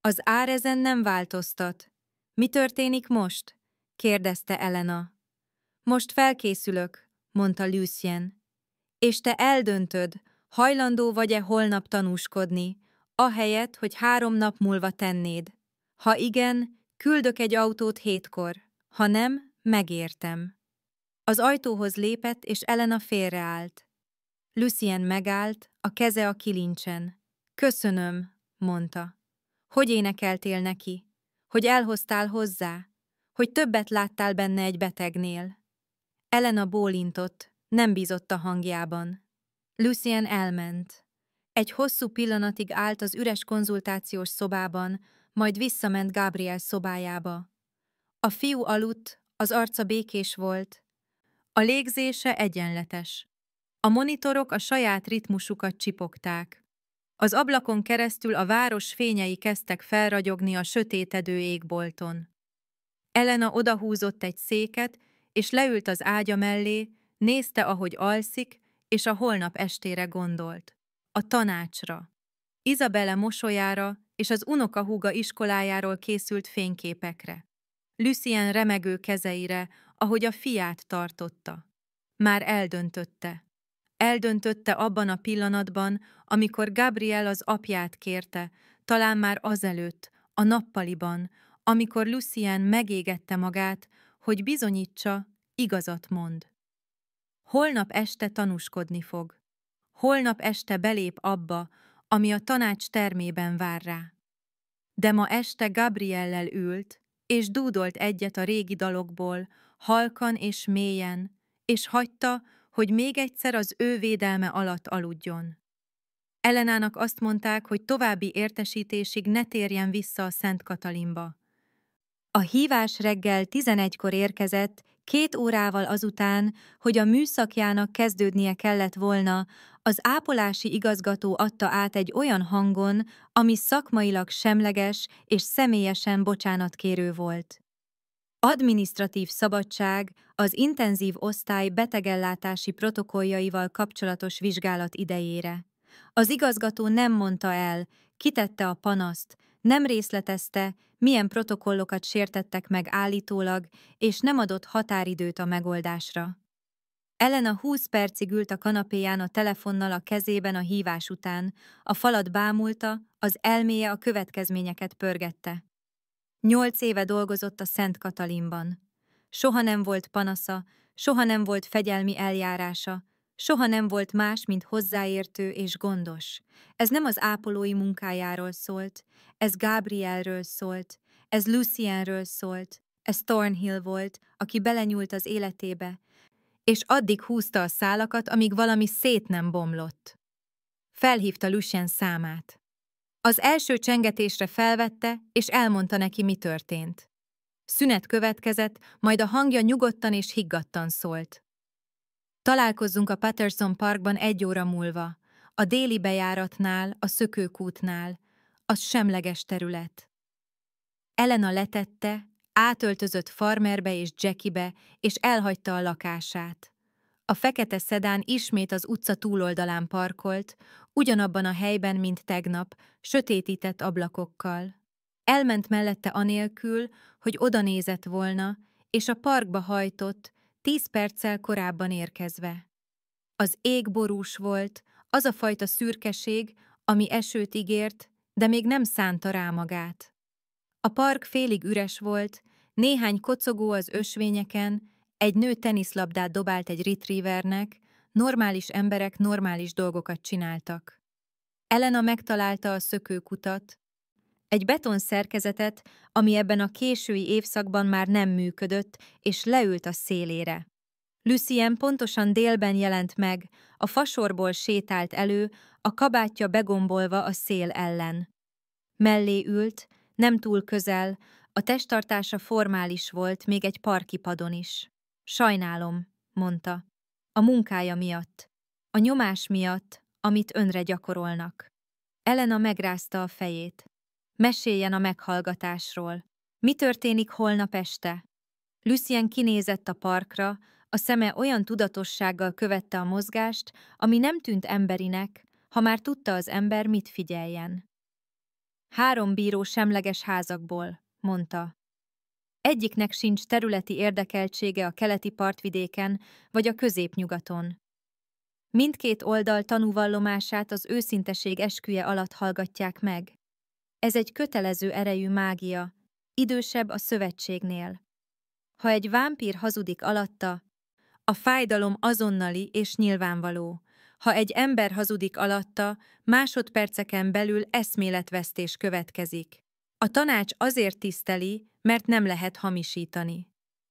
Az ár ezen nem változtat. Mi történik most? Kérdezte Elena. Most felkészülök, mondta Lucien. És te eldöntöd, hajlandó vagy-e holnap tanúskodni, ahelyett, hogy 3 nap múlva tennéd. Ha igen, küldök egy autót 7-kor, ha nem, megértem. Az ajtóhoz lépett, és Elena félreállt. Lucien megállt, a keze a kilincsen. Köszönöm, mondta. Hogy énekeltél neki? Hogy elhoztál hozzá? Hogy többet láttál benne egy betegnél? Elena bólintott, nem bízott a hangjában. Lucien elment. Egy hosszú pillanatig állt az üres konzultációs szobában, majd visszament Gabriel szobájába. A fiú aludt, az arca békés volt. A légzése egyenletes. A monitorok a saját ritmusukat csipogták. Az ablakon keresztül a város fényei kezdtek felragyogni a sötétedő égbolton. Elena odahúzott egy széket, és leült az ágya mellé, nézte, ahogy alszik, és a holnap estére gondolt. A tanácsra. Isabelle mosolyára és az unokahúga iskolájáról készült fényképekre. Lucien remegő kezeire, ahogy a fiát tartotta. Már eldöntötte. Eldöntötte abban a pillanatban, amikor Gabriel az apját kérte, talán már azelőtt, a nappaliban, amikor Lucien megégette magát, hogy bizonyítsa, igazat mond. Holnap este tanúskodni fog. Holnap este belép abba, ami a tanács termében vár rá. De ma este Gabriellel ült, és dúdolt egyet a régi dalokból, halkan és mélyen, és hagyta, hogy még egyszer az ő védelme alatt aludjon. Elenának azt mondták, hogy további értesítésig ne térjen vissza a Szent Katalinba. A hívás reggel 11-kor érkezett, 2 órával azután, hogy a műszakjának kezdődnie kellett volna, az ápolási igazgató adta át egy olyan hangon, ami szakmailag semleges és személyesen bocsánatkérő volt. Adminisztratív szabadság az intenzív osztály betegellátási protokolljaival kapcsolatos vizsgálat idejére. Az igazgató nem mondta el, kitette a panaszt, nem részletezte, milyen protokollokat sértettek meg állítólag, és nem adott határidőt a megoldásra. Elena 20 percig ült a kanapéján a telefonnal a kezében a hívás után, a falat bámulta, az elméje a következményeket pörgette. 8 éve dolgozott a Szent Katalinban. Soha nem volt panasza, soha nem volt fegyelmi eljárása, soha nem volt más, mint hozzáértő és gondos. Ez nem az ápolói munkájáról szólt, ez Gabrielről szólt, ez Lucienről szólt, ez Thornhill volt, aki belenyúlt az életébe, és addig húzta a szálakat, amíg valami szét nem bomlott. Felhívta Lucien számát. Az első csengetésre felvette, és elmondta neki, mi történt. Szünet következett, majd a hangja nyugodtan és higgadtan szólt. Találkozzunk a Patterson Parkban 1 óra múlva, a déli bejáratnál, a szökőkútnál, az semleges terület. Elena letette, átöltözött Farmerbe és Jackiebe, és elhagyta a lakását. A fekete szedán ismét az utca túloldalán parkolt, ugyanabban a helyben, mint tegnap, sötétített ablakokkal. Elment mellette anélkül, hogy odanézett volna, és a parkba hajtott, 10 perccel korábban érkezve. Az ég borús volt, az a fajta szürkeség, ami esőt ígért, de még nem szánta rá magát. A park félig üres volt, néhány kocogó az ösvényeken, egy nő teniszlabdát dobált egy retrievernek, normális emberek normális dolgokat csináltak. Elena megtalálta a szökőkutat, egy betonszerkezetet, ami ebben a késői évszakban már nem működött, és leült a szélére. Lucien pontosan délben jelent meg, a fasorból sétált elő, a kabátja begombolva a szél ellen. Mellé ült, nem túl közel, a testtartása formális volt, még egy parki padon is. Sajnálom, mondta. A munkája miatt. A nyomás miatt, amit önre gyakorolnak. Elena megrázta a fejét. Meséljen a meghallgatásról. Mi történik holnap este? Lucien kinézett a parkra, a szeme olyan tudatossággal követte a mozgást, ami nem tűnt emberinek, ha már tudta az ember, mit figyeljen. 3 bíró semleges házakból, mondta. Egyiknek sincs területi érdekeltsége a keleti partvidéken vagy a középnyugaton. Mindkét oldal tanúvallomását az őszinteség esküje alatt hallgatják meg. Ez egy kötelező erejű mágia, idősebb a szövetségnél. Ha egy vámpír hazudik alatta, a fájdalom azonnali és nyilvánvaló. Ha egy ember hazudik alatta, másodperceken belül eszméletvesztés következik. A tanács azért tiszteli, mert nem lehet hamisítani.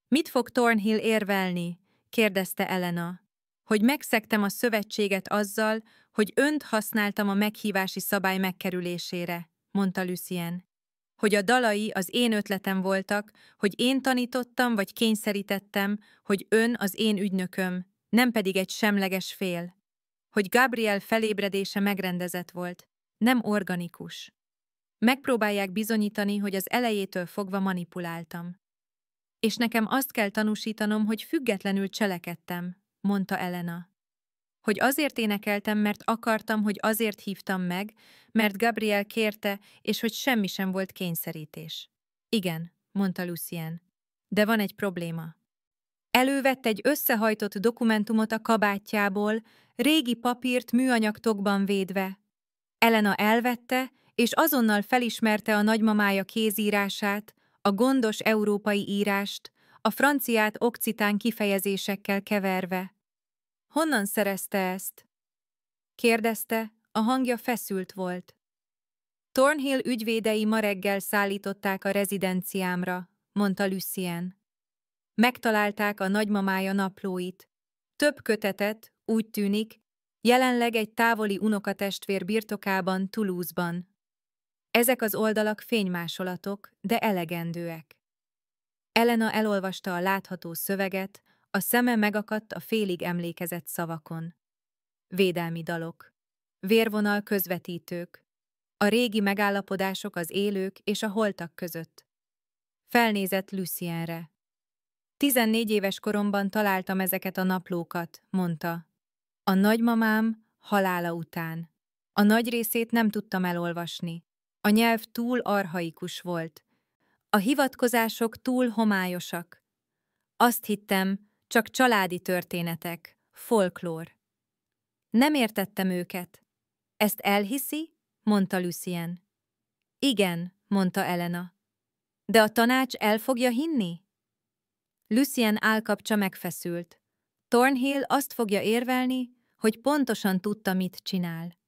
Mit fog Thornhill érvelni? Kérdezte Elena. Hogy megszegtem a szövetséget azzal, hogy önt használtam a meghívási szabály megkerülésére, mondta Lucien. Hogy a dalai az én ötletem voltak, hogy én tanítottam vagy kényszerítettem, hogy ön az én ügynököm, nem pedig egy semleges fél. Hogy Gabriel felébredése megrendezett volt, nem organikus. Megpróbálják bizonyítani, hogy az elejétől fogva manipuláltam. És nekem azt kell tanúsítanom, hogy függetlenül cselekedtem, mondta Elena. Hogy azért énekeltem, mert akartam, hogy azért hívtam meg, mert Gabriel kérte, és hogy semmi sem volt kényszerítés. Igen, mondta Lucien. De van egy probléma. Elővett egy összehajtott dokumentumot a kabátjából, régi papírt műanyagtokban védve. Elena elvette, és azonnal felismerte a nagymamája kézírását, a gondos európai írást, a franciát okcitán kifejezésekkel keverve. Honnan szerezte ezt? Kérdezte, a hangja feszült volt. Thornhill ügyvédei ma reggel szállították a rezidenciámra, mondta Lucien. Megtalálták a nagymamája naplóit. Több kötetet, úgy tűnik, jelenleg egy távoli unokatestvér birtokában, Toulouse-ban. Ezek az oldalak fénymásolatok, de elegendőek. Elena elolvasta a látható szöveget, a szeme megakadt a félig emlékezett szavakon. Védelmi dalok. Vérvonal közvetítők. A régi megállapodások az élők és a holtak között. Felnézett Lucienre. 14 éves koromban találtam ezeket a naplókat, mondta. A nagymamám halála után. A nagy részét nem tudtam elolvasni. A nyelv túl archaikus volt. A hivatkozások túl homályosak. Azt hittem, csak családi történetek, folklór. Nem értettem őket. Ezt elhiszi? Mondta Lucien. Igen, mondta Elena. De a tanács el fogja hinni? Lucien állkapcsa megfeszült. Thornhill azt fogja érvelni, hogy pontosan tudta, mit csinál.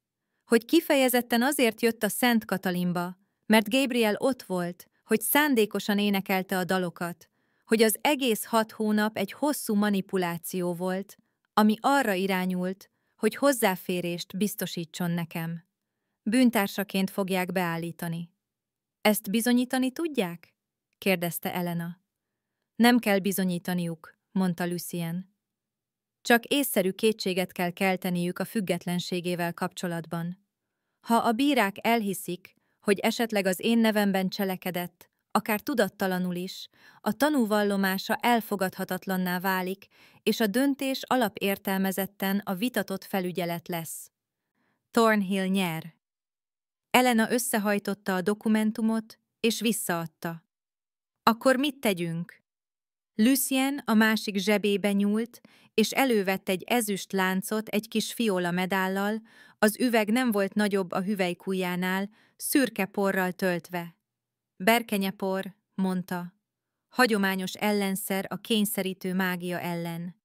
Hogy kifejezetten azért jött a Szent Katalinba, mert Gabriel ott volt, hogy szándékosan énekelte a dalokat, hogy az egész 6 hónap egy hosszú manipuláció volt, ami arra irányult, hogy hozzáférést biztosítson nekem. Bűntársaként fogják beállítani. Ezt bizonyítani tudják? Kérdezte Elena. Nem kell bizonyítaniuk, mondta Lucien. Csak észszerű kétséget kell kelteniük a függetlenségével kapcsolatban. Ha a bírák elhiszik, hogy esetleg az én nevemben cselekedett, akár tudattalanul is, a tanúvallomása elfogadhatatlanná válik, és a döntés alapértelmezetten a vitatott felügyelet lesz. Thornhill nyer. Elena összehajtotta a dokumentumot, és visszaadta. Akkor mit tegyünk? Lucien a másik zsebébe nyúlt, és elővett egy ezüst láncot egy kis fiola medállal, az üveg nem volt nagyobb a hüvelykujjánál, szürke porral töltve. Berkenyepor, mondta. Hagyományos ellenszer a kényszerítő mágia ellen.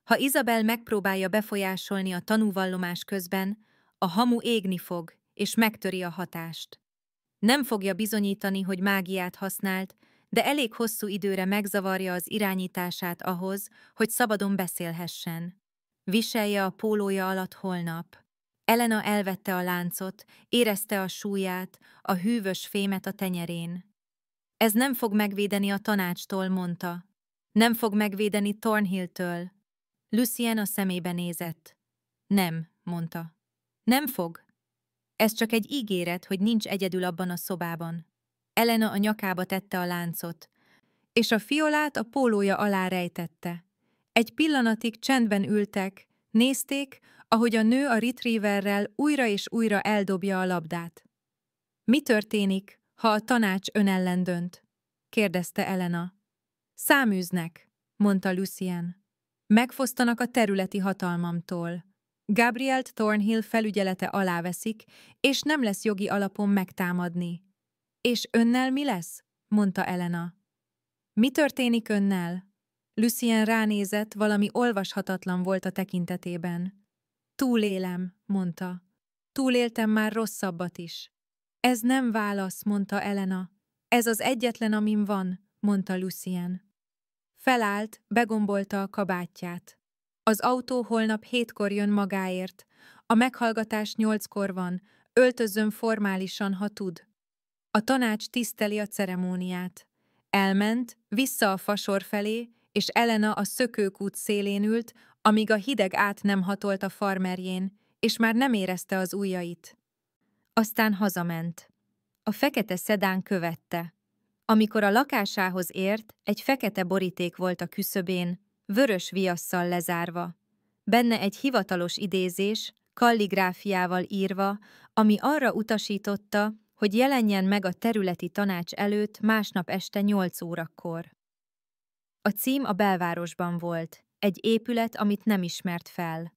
Ha Isabel megpróbálja befolyásolni a tanúvallomás közben, a hamu égni fog, és megtöri a hatást. Nem fogja bizonyítani, hogy mágiát használt, de elég hosszú időre megzavarja az irányítását ahhoz, hogy szabadon beszélhessen. Viselje a pólója alatt holnap. Elena elvette a láncot, érezte a súlyát, a hűvös fémet a tenyerén. Ez nem fog megvédeni a tanácstól, mondta. Nem fog megvédeni Thornhilltől. Lucien a szemébe nézett. Nem, mondta. Nem fog? Ez csak egy ígéret, hogy nincs egyedül abban a szobában. Elena a nyakába tette a láncot, és a fiolát a pólója alá rejtette. Egy pillanatig csendben ültek, nézték, ahogy a nő a retrieverrel újra és újra eldobja a labdát. Mi történik, ha a tanács ön ellen dönt? kérdezte Elena. Száműznek, mondta Lucien. Megfosztanak a területi hatalmamtól. Gabrielt Thornhill felügyelete alá veszik, és nem lesz jogi alapon megtámadni. És önnel mi lesz? Mondta Elena. Mi történik önnel? Lucien ránézett, valami olvashatatlan volt a tekintetében. Túlélem, mondta. Túléltem már rosszabbat is. Ez nem válasz, mondta Elena. Ez az egyetlen, amim van, mondta Lucien. Felállt, begombolta a kabátját. Az autó holnap 7-kor jön magáért. A meghallgatás 8-kor van. Öltözzön formálisan, ha tud. A tanács tiszteli a ceremóniát. Elment, vissza a fasor felé, és Elena a szökőkút szélén ült, amíg a hideg át nem hatolt a farmerjén, és már nem érezte az ujjait. Aztán hazament. A fekete szedán követte. Amikor a lakásához ért, egy fekete boríték volt a küszöbén, vörös viasszal lezárva. Benne egy hivatalos idézés, kalligráfiával írva, ami arra utasította, hogy jelenjen meg a területi tanács előtt másnap este 8 órakor. A cím a belvárosban volt, egy épület, amit nem ismert fel.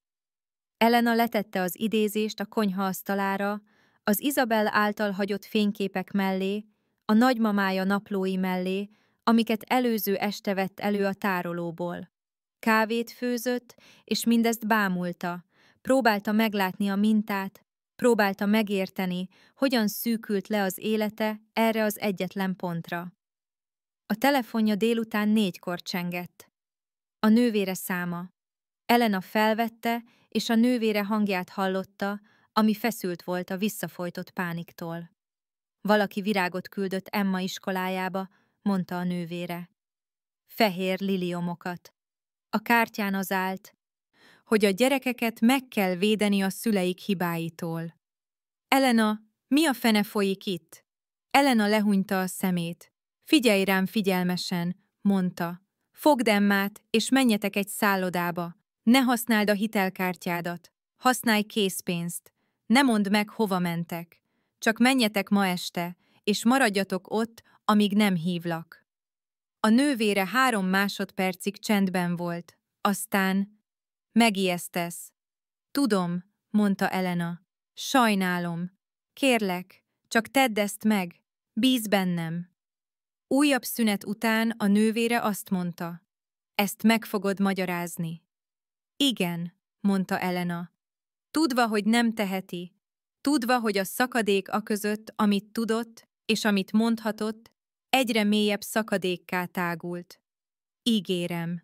Elena letette az idézést a konyha asztalára, az Isabel által hagyott fényképek mellé, a nagymamája naplói mellé, amiket előző este vett elő a tárolóból. Kávét főzött, és mindezt bámulta, próbálta meglátni a mintát, próbálta megérteni, hogyan szűkült le az élete erre az egyetlen pontra. A telefonja délután 4-kor csengett. A nővére száma. Elena felvette, és a nővére hangját hallotta, ami feszült volt a visszafojtott pániktól. Valaki virágot küldött Emma iskolájába, mondta a nővére. Fehér liliomokat. A kártyán az állt, hogy a gyerekeket meg kell védeni a szüleik hibáitól. Elena, mi a fene folyik itt? Elena lehúnyta a szemét. Figyelj rám figyelmesen, mondta. Fogd Emmát, és menjetek egy szállodába. Ne használd a hitelkártyádat. Használj készpénzt. Ne mondd meg, hova mentek. Csak menjetek ma este, és maradjatok ott, amíg nem hívlak. A nővére 3 másodpercig csendben volt. Aztán... Megijesztesz. Tudom, mondta Elena. Sajnálom. Kérlek, csak tedd ezt meg. Bízz bennem. Újabb szünet után a nővére azt mondta. Ezt meg fogod magyarázni. Igen, mondta Elena. Tudva, hogy nem teheti, tudva, hogy a szakadék aközött, amit tudott, és amit mondhatott, egyre mélyebb szakadékká tágult. Ígérem.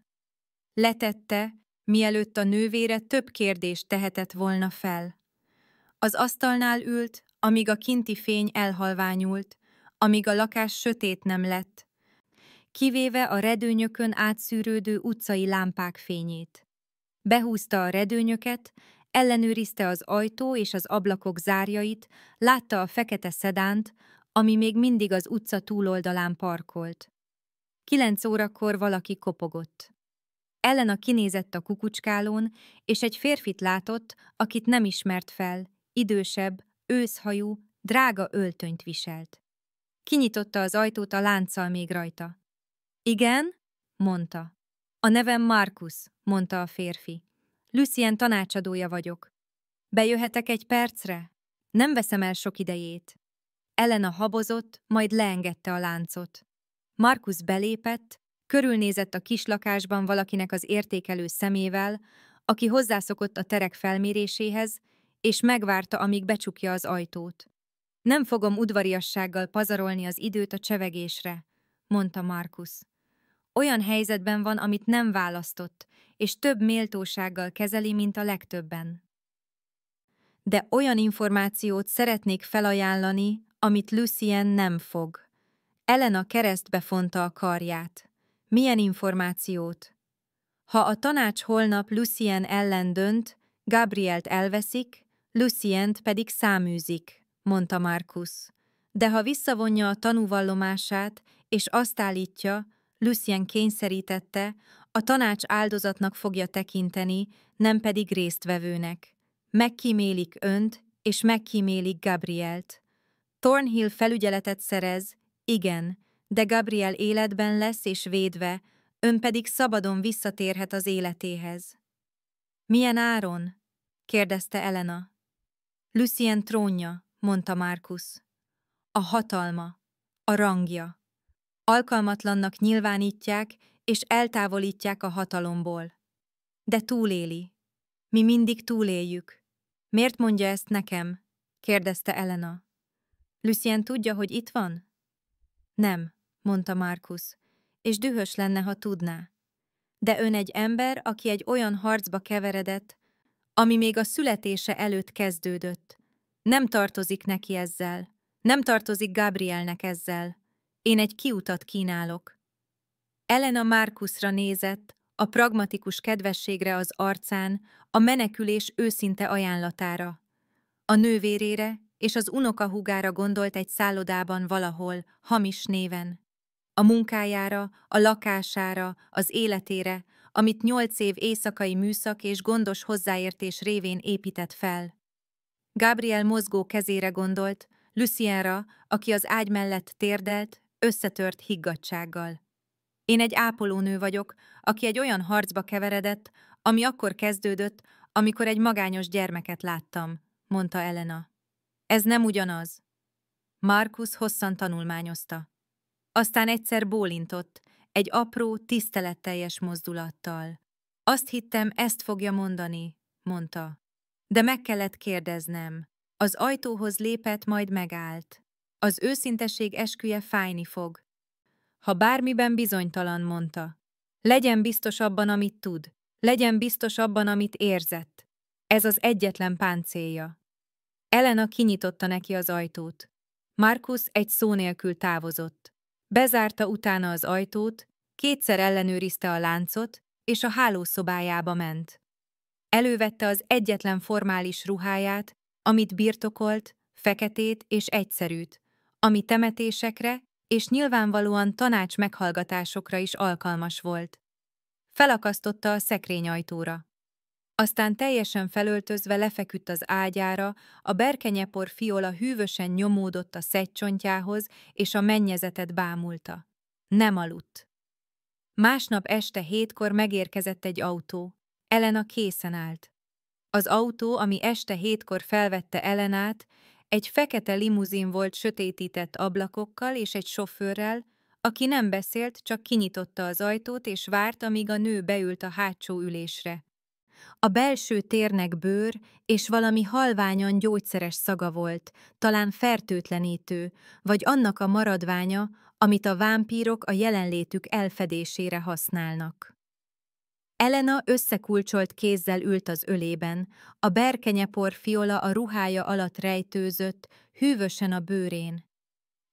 Letette, mielőtt a nővére több kérdést tehetett volna fel. Az asztalnál ült, amíg a kinti fény elhalványult, amíg a lakás sötét nem lett, kivéve a redőnyökön átszűrődő utcai lámpák fényét. Behúzta a redőnyöket, ellenőrizte az ajtó és az ablakok zárjait, látta a fekete szedánt, ami még mindig az utca túloldalán parkolt. 9 órakor valaki kopogott. Elena kinézett a kukucskálón, és egy férfit látott, akit nem ismert fel, idősebb, őszhajú, drága öltönyt viselt. Kinyitotta az ajtót a lánccal még rajta. Igen? Mondta. A nevem Marcus, mondta a férfi. Lucien tanácsadója vagyok. Bejöhetek egy percre? Nem veszem el sok idejét. Elena habozott, majd leengedte a láncot. Marcus belépett, körülnézett a kis lakásban valakinek az értékelő szemével, aki hozzászokott a terek felméréséhez, és megvárta, amíg becsukja az ajtót. Nem fogom udvariassággal pazarolni az időt a csevegésre, mondta Marcus. Olyan helyzetben van, amit nem választott, és több méltósággal kezeli, mint a legtöbben. De olyan információt szeretnék felajánlani, amit Lucien nem fog. Elena keresztbe fonta a karját. Milyen információt? Ha a tanács holnap Lucien ellen dönt, Gabrielt elveszik, Lucient pedig száműzik, mondta Marcus. De ha visszavonja a tanúvallomását, és azt állítja, Lucien kényszerítette, a tanács áldozatnak fogja tekinteni, nem pedig résztvevőnek. Megkímélik önt, és megkímélik Gabrielt. Thornhill felügyeletet szerez, igen, de Gabriel életben lesz és védve, ön pedig szabadon visszatérhet az életéhez. Milyen áron? kérdezte Elena. Lucien trónja, mondta Marcus. A hatalma, a rangja. Alkalmatlannak nyilvánítják, és eltávolítják a hatalomból. De túléli. Mi mindig túléljük. Miért mondja ezt nekem? kérdezte Elena. Lucien tudja, hogy itt van? Nem, mondta Marcus, és dühös lenne, ha tudná. De ön egy ember, aki egy olyan harcba keveredett, ami még a születése előtt kezdődött. Nem tartozik neki ezzel. Nem tartozik Gabrielnek ezzel. Én egy kiutat kínálok. Elena Marcusra nézett, a pragmatikus kedvességre az arcán, a menekülés őszinte ajánlatára. A nővérére és az unokahúgára gondolt egy szállodában valahol, hamis néven. A munkájára, a lakására, az életére, amit 8 év éjszakai műszak és gondos hozzáértés révén épített fel. Gabriel mozgó kezére gondolt, Lucienra, aki az ágy mellett térdelt, összetört higgadtsággal. Én egy ápolónő vagyok, aki egy olyan harcba keveredett, ami akkor kezdődött, amikor egy magányos gyermeket láttam, mondta Elena. Ez nem ugyanaz. Marcus hosszan tanulmányozta. Aztán egyszer bólintott, egy apró, tiszteletteljes mozdulattal. Azt hittem, ezt fogja mondani, mondta. De meg kellett kérdeznem. Az ajtóhoz lépett, majd megállt. Az őszinteség esküje fájni fog. Ha bármiben bizonytalan, mondta. Legyen biztos abban, amit tud. Legyen biztos abban, amit érzett. Ez az egyetlen páncélja. Elena kinyitotta neki az ajtót. Marcus egy szó nélkül távozott. Bezárta utána az ajtót, kétszer ellenőrizte a láncot, és a hálószobájába ment. Elővette az egyetlen formális ruháját, amit birtokolt, feketét és egyszerűt, ami temetésekre és nyilvánvalóan tanács meghallgatásokra is alkalmas volt. Felakasztotta a szekrényajtóra. Aztán teljesen felöltözve lefeküdt az ágyára, a berkenyepor fiola hűvösen nyomódott a szegcsontjához, és a mennyezetet bámulta. Nem aludt. Másnap este 7-kor megérkezett egy autó. Elena készen állt. Az autó, ami este 7-kor felvette Elenát, egy fekete limuzin volt sötétített ablakokkal és egy sofőrrel, aki nem beszélt, csak kinyitotta az ajtót és várt, amíg a nő beült a hátsó ülésre. A belső térnek bőr és valami halványan gyógyszeres szaga volt, talán fertőtlenítő, vagy annak a maradványa, amit a vámpírok a jelenlétük elfedésére használnak. Elena összekulcsolt kézzel ült az ölében, a berkenyepor fiola a ruhája alatt rejtőzött, hűvösen a bőrén.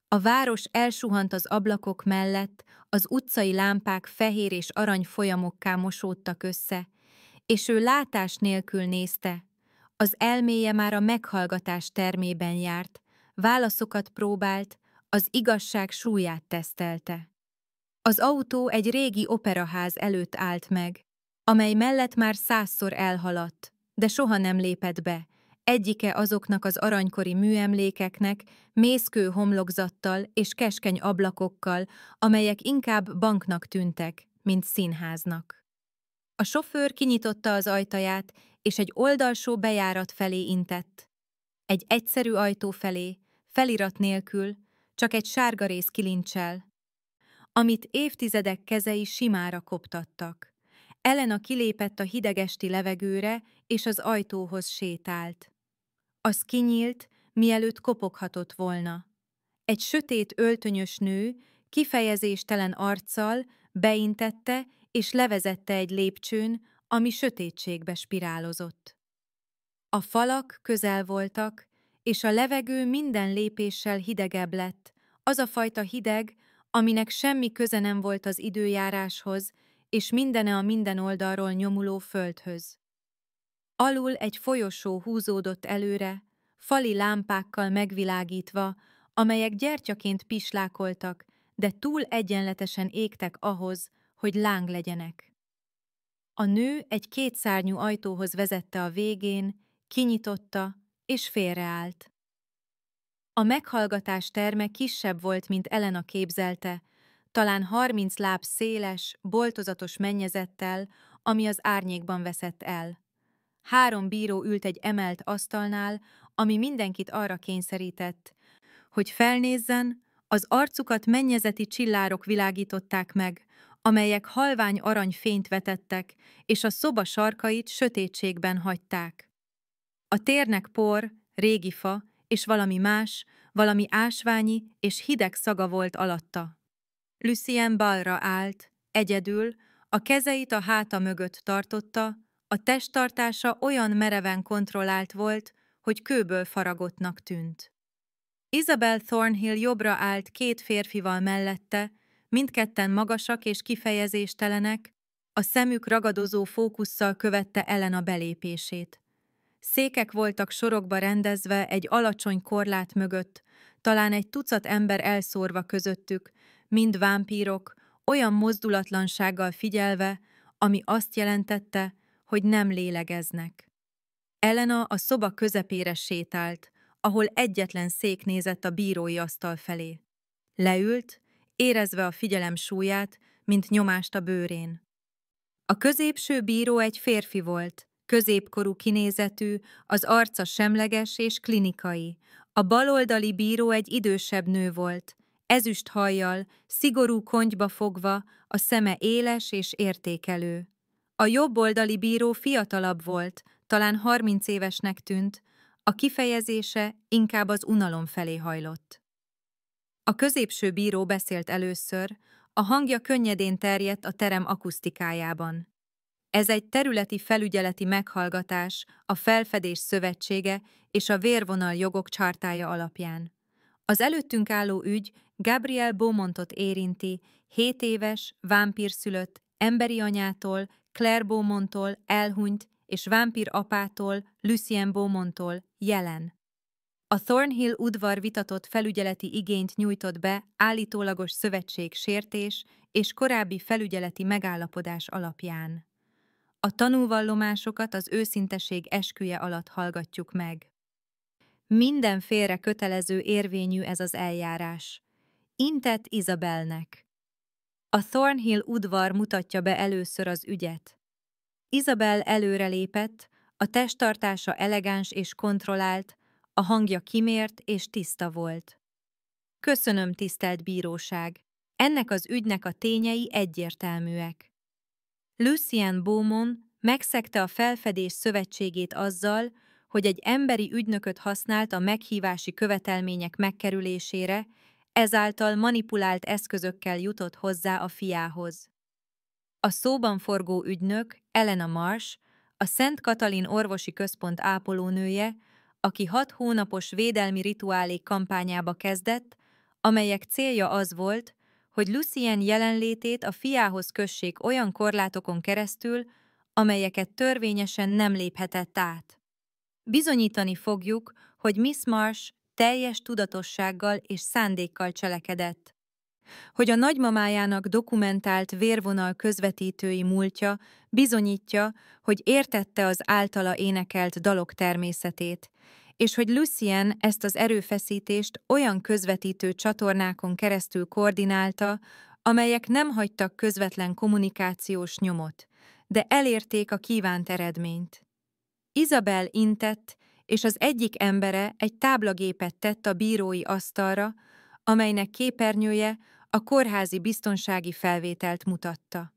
A város elsuhant az ablakok mellett, az utcai lámpák fehér és arany folyamokká mosódtak össze, és ő látás nélkül nézte. Az elméje már a meghallgatás termében járt, válaszokat próbált, az igazság súlyát tesztelte. Az autó egy régi operaház előtt állt meg, amely mellett már 100-szor elhaladt, de soha nem lépett be, egyike azoknak az aranykori műemlékeknek, mészkő homlokzattal és keskeny ablakokkal, amelyek inkább banknak tűntek, mint színháznak. A sofőr kinyitotta az ajtaját, és egy oldalsó bejárat felé intett. Egy egyszerű ajtó felé, felirat nélkül, csak egy sárga rész kilincsel, amit évtizedek kezei simára koptattak. Elena kilépett a hidegesti levegőre, és az ajtóhoz sétált. Az kinyílt, mielőtt kopoghatott volna. Egy sötét öltönyös nő, kifejezéstelen arccal beintette és levezette egy lépcsőn, ami sötétségbe spirálozott. A falak közel voltak, és a levegő minden lépéssel hidegebb lett, az a fajta hideg, aminek semmi köze nem volt az időjáráshoz, és mindene a minden oldalról nyomuló földhöz. Alul egy folyosó húzódott előre, fali lámpákkal megvilágítva, amelyek gyertyaként pislákoltak, de túl egyenletesen égtek ahhoz, hogy láng legyenek. A nő egy kétszárnyú ajtóhoz vezette a végén, kinyitotta, és félreállt. A meghallgatás terme kisebb volt, mint Elena képzelte, talán 30 láb széles, boltozatos mennyezettel, ami az árnyékban veszett el. 3 bíró ült egy emelt asztalnál, ami mindenkit arra kényszerített, hogy felnézzen, az arcukat mennyezeti csillárok világították meg, amelyek halvány aranyfényt vetettek, és a szoba sarkait sötétségben hagyták. A térnek por, régi fa és valami más, valami ásványi és hideg szaga volt alatta. Lucien balra állt, egyedül, a kezeit a háta mögött tartotta, a testtartása olyan mereven kontrollált volt, hogy kőből faragottnak tűnt. Isabel Thornhill jobbra állt 2 férfival mellette, mindketten magasak és kifejezéstelenek, a szemük ragadozó fókusszal követte Elena belépését. Székek voltak sorokba rendezve egy alacsony korlát mögött, talán egy tucat ember elszórva közöttük, mind vámpírok, olyan mozdulatlansággal figyelve, ami azt jelentette, hogy nem lélegeznek. Elena a szoba közepére sétált, ahol egyetlen szék nézett a bírói asztal felé. Leült, érezve a figyelem súlyát, mint nyomást a bőrén. A középső bíró egy férfi volt, középkorú kinézetű, az arca semleges és klinikai. A baloldali bíró egy idősebb nő volt, ezüst hajjal, szigorú kontyba fogva, a szeme éles és értékelő. A jobboldali bíró fiatalabb volt, talán 30 évesnek tűnt, a kifejezése inkább az unalom felé hajlott. A középső bíró beszélt először, a hangja könnyedén terjedt a terem akusztikájában. Ez egy területi felügyeleti meghallgatás, a Felfedés Szövetsége és a Vérvonal Jogok Chartája alapján. Az előttünk álló ügy Gabrielle Beaumontot érinti, 7 éves, vámpírszülött, emberi anyától, Claire Beaumonttól elhunyt, és vámpír apától, Lucien Beaumonttól jelen. A Thornhill udvar vitatott felügyeleti igényt nyújtott be állítólagos szövetségsértés és korábbi felügyeleti megállapodás alapján. A tanúvallomásokat az őszinteség esküje alatt hallgatjuk meg. Mindenfélre kötelező érvényű ez az eljárás. Intett Isabelnek. A Thornhill udvar mutatja be először az ügyet. Isabel előrelépett, a testtartása elegáns és kontrollált, a hangja kimért és tiszta volt. Köszönöm, tisztelt bíróság. Ennek az ügynek a tényei egyértelműek. Lucien Beaumont megszegte a Felfedés Szövetségét azzal, hogy egy emberi ügynököt használt a meghívási követelmények megkerülésére, ezáltal manipulált eszközökkel jutott hozzá a fiához. A szóban forgó ügynök, Elena Marsh, a Szent Katalin Orvosi Központ ápolónője, aki 6 hónapos védelmi rituálék kampányába kezdett, amelyek célja az volt, hogy Lucien jelenlétét a fiához kössék olyan korlátokon keresztül, amelyeket törvényesen nem léphetett át. Bizonyítani fogjuk, hogy Miss Marsh teljes tudatossággal és szándékkal cselekedett. Hogy a nagymamájának dokumentált vérvonal közvetítői múltja bizonyítja, hogy értette az általa énekelt dalok természetét, és hogy Lucien ezt az erőfeszítést olyan közvetítő csatornákon keresztül koordinálta, amelyek nem hagytak közvetlen kommunikációs nyomot, de elérték a kívánt eredményt. Isabel intett, és az egyik embere egy táblagépet tett a bírói asztalra, amelynek képernyője a kórházi biztonsági felvételt mutatta.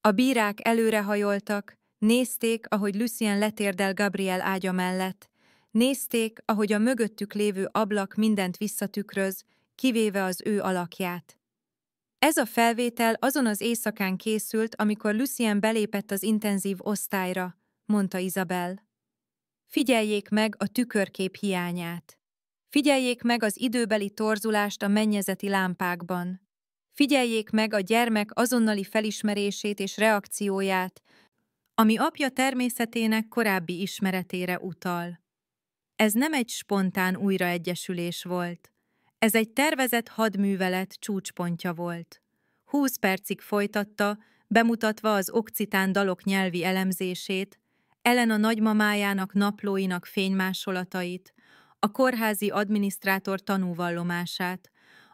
A bírák előrehajoltak, nézték, ahogy Lucien letérdel Gabrielle ágya mellett, nézték, ahogy a mögöttük lévő ablak mindent visszatükröz, kivéve az ő alakját. Ez a felvétel azon az éjszakán készült, amikor Lucien belépett az intenzív osztályra, mondta Isabel. Figyeljék meg a tükörkép hiányát. Figyeljék meg az időbeli torzulást a mennyezeti lámpákban. Figyeljék meg a gyermek azonnali felismerését és reakcióját, ami apja természetének korábbi ismeretére utal. Ez nem egy spontán újraegyesülés volt. Ez egy tervezett hadművelet csúcspontja volt. 20 percig folytatta, bemutatva az okcitán dalok nyelvi elemzését, Elena nagymamájának naplóinak fénymásolatait, a kórházi adminisztrátor tanúvallomását,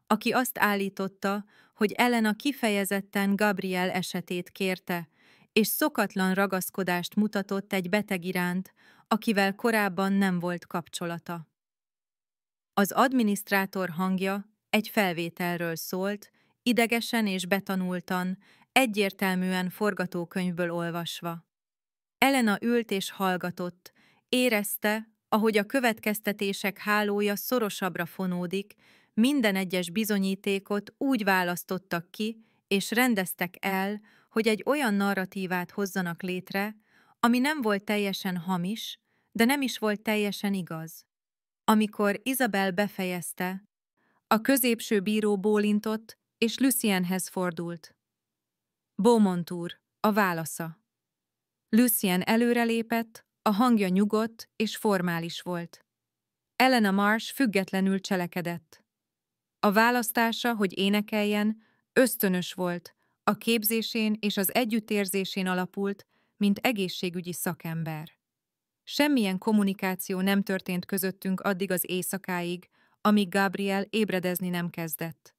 aki azt állította, hogy Elena kifejezetten Gabriel esetét kérte, és szokatlan ragaszkodást mutatott egy beteg iránt, akivel korábban nem volt kapcsolata. Az adminisztrátor hangja egy felvételről szólt, idegesen és betanultan, egyértelműen forgatókönyvből olvasva. Elena ült és hallgatott, érezte, ahogy a következtetések hálója szorosabbra fonódik, minden egyes bizonyítékot úgy választottak ki, és rendeztek el, hogy egy olyan narratívát hozzanak létre, ami nem volt teljesen hamis, de nem is volt teljesen igaz. Amikor Isabel befejezte, a középső bíró bólintott, és Lucienhez fordult. Beaumont úr, a válasza. Lucien előrelépett, a hangja nyugodt és formális volt. Elena Marsh függetlenül cselekedett. A választása, hogy énekeljen, ösztönös volt, a képzésén és az együttérzésén alapult, mint egészségügyi szakember. Semmilyen kommunikáció nem történt közöttünk addig az éjszakáig, amíg Gabriel ébredezni nem kezdett.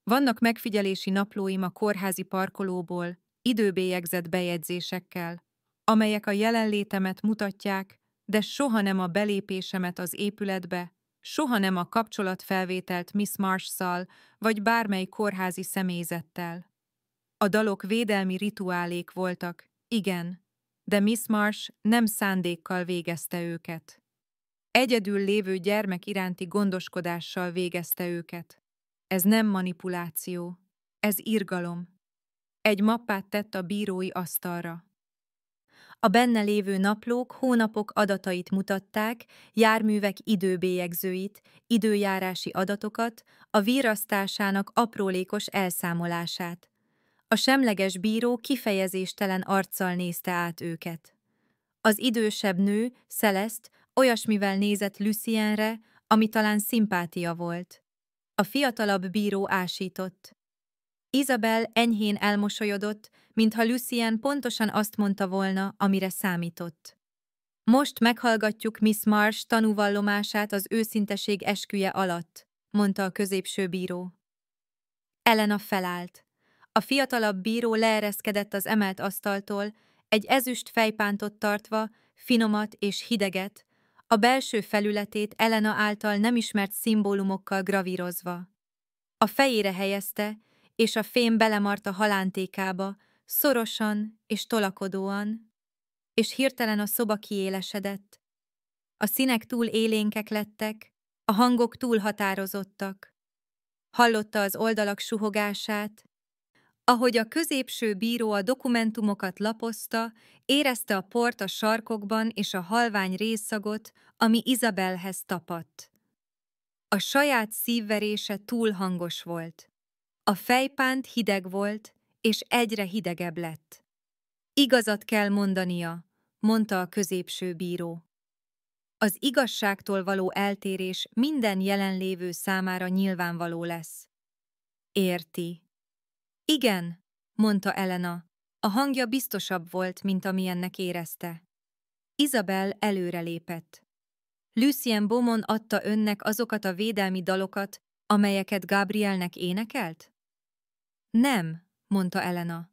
Vannak megfigyelési naplóim a kórházi parkolóból, időbélyegzett bejegyzésekkel, amelyek a jelenlétemet mutatják, de soha nem a belépésemet az épületbe, soha nem a kapcsolatfelvételt Miss Marsh-szal vagy bármely kórházi személyzettel. A dalok védelmi rituálék voltak, igen, de Miss Marsh nem szándékkal végezte őket. Egyedül lévő gyermek iránti gondoskodással végezte őket. Ez nem manipuláció, ez irgalom. Egy mappát tett a bírói asztalra. A benne lévő naplók hónapok adatait mutatták, járművek időbélyegzőit, időjárási adatokat, a virrasztásának aprólékos elszámolását. A semleges bíró kifejezéstelen arccal nézte át őket. Az idősebb nő, Celeste, olyasmivel nézett Lucienre, ami talán szimpátia volt. A fiatalabb bíró ásított. Isabel enyhén elmosolyodott, mintha Lucien pontosan azt mondta volna, amire számított. Most meghallgatjuk Miss Marsh tanúvallomását az őszinteség esküje alatt, mondta a középső bíró. Elena felállt. A fiatalabb bíró leereszkedett az emelt asztaltól, egy ezüst fejpántot tartva, finomat és hideget, a belső felületét Elena által nem ismert szimbólumokkal gravírozva. A fejére helyezte, és a fém belemart a halántékába, szorosan és tolakodóan, és hirtelen a szoba kiélesedett. A színek túl élénkek lettek, a hangok túl határozottak. Hallotta az oldalak suhogását. Ahogy a középső bíró a dokumentumokat lapozta, érezte a port a sarkokban és a halvány résszagot, ami Isabelhez tapadt. A saját szívverése túl hangos volt. A fejpánt hideg volt, és egyre hidegebb lett. Igazat kell mondania, mondta a középső bíró. Az igazságtól való eltérés minden jelenlévő számára nyilvánvaló lesz. Érti. Igen, mondta Elena. A hangja biztosabb volt, mint amilyennek érezte. Isabel előrelépett. Lucien Beaumont adta önnek azokat a védelmi dalokat, amelyeket Gabrielnek énekelt? Nem, mondta Elena.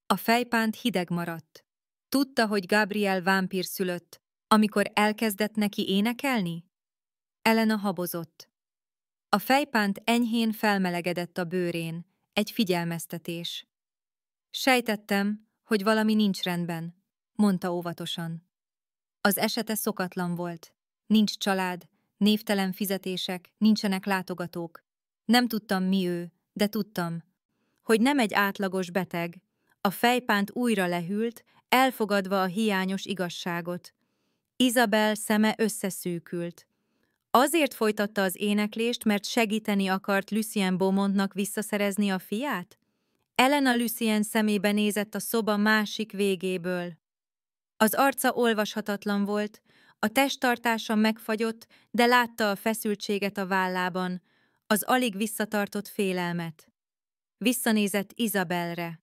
A fejpánt hideg maradt. Tudta, hogy Gabriel vámpír szülött, amikor elkezdett neki énekelni? Elena habozott. A fejpánt enyhén felmelegedett a bőrén, egy figyelmeztetés. Sejtettem, hogy valami nincs rendben, mondta óvatosan. Az esete szokatlan volt. Nincs család, névtelen fizetések, nincsenek látogatók. Nem tudtam, mi ő, de tudtam, hogy nem egy átlagos beteg. A fejpánt újra lehűlt, elfogadva a hiányos igazságot. Isabel szeme összeszűkült. Azért folytatta az éneklést, mert segíteni akart Lucien Beaumontnak visszaszerezni a fiát? Elena Lucien szemébe nézett a szoba másik végéből. Az arca olvashatatlan volt, a testtartása megfagyott, de látta a feszültséget a vállában, az alig visszatartott félelmet. Visszanézett Isabelre.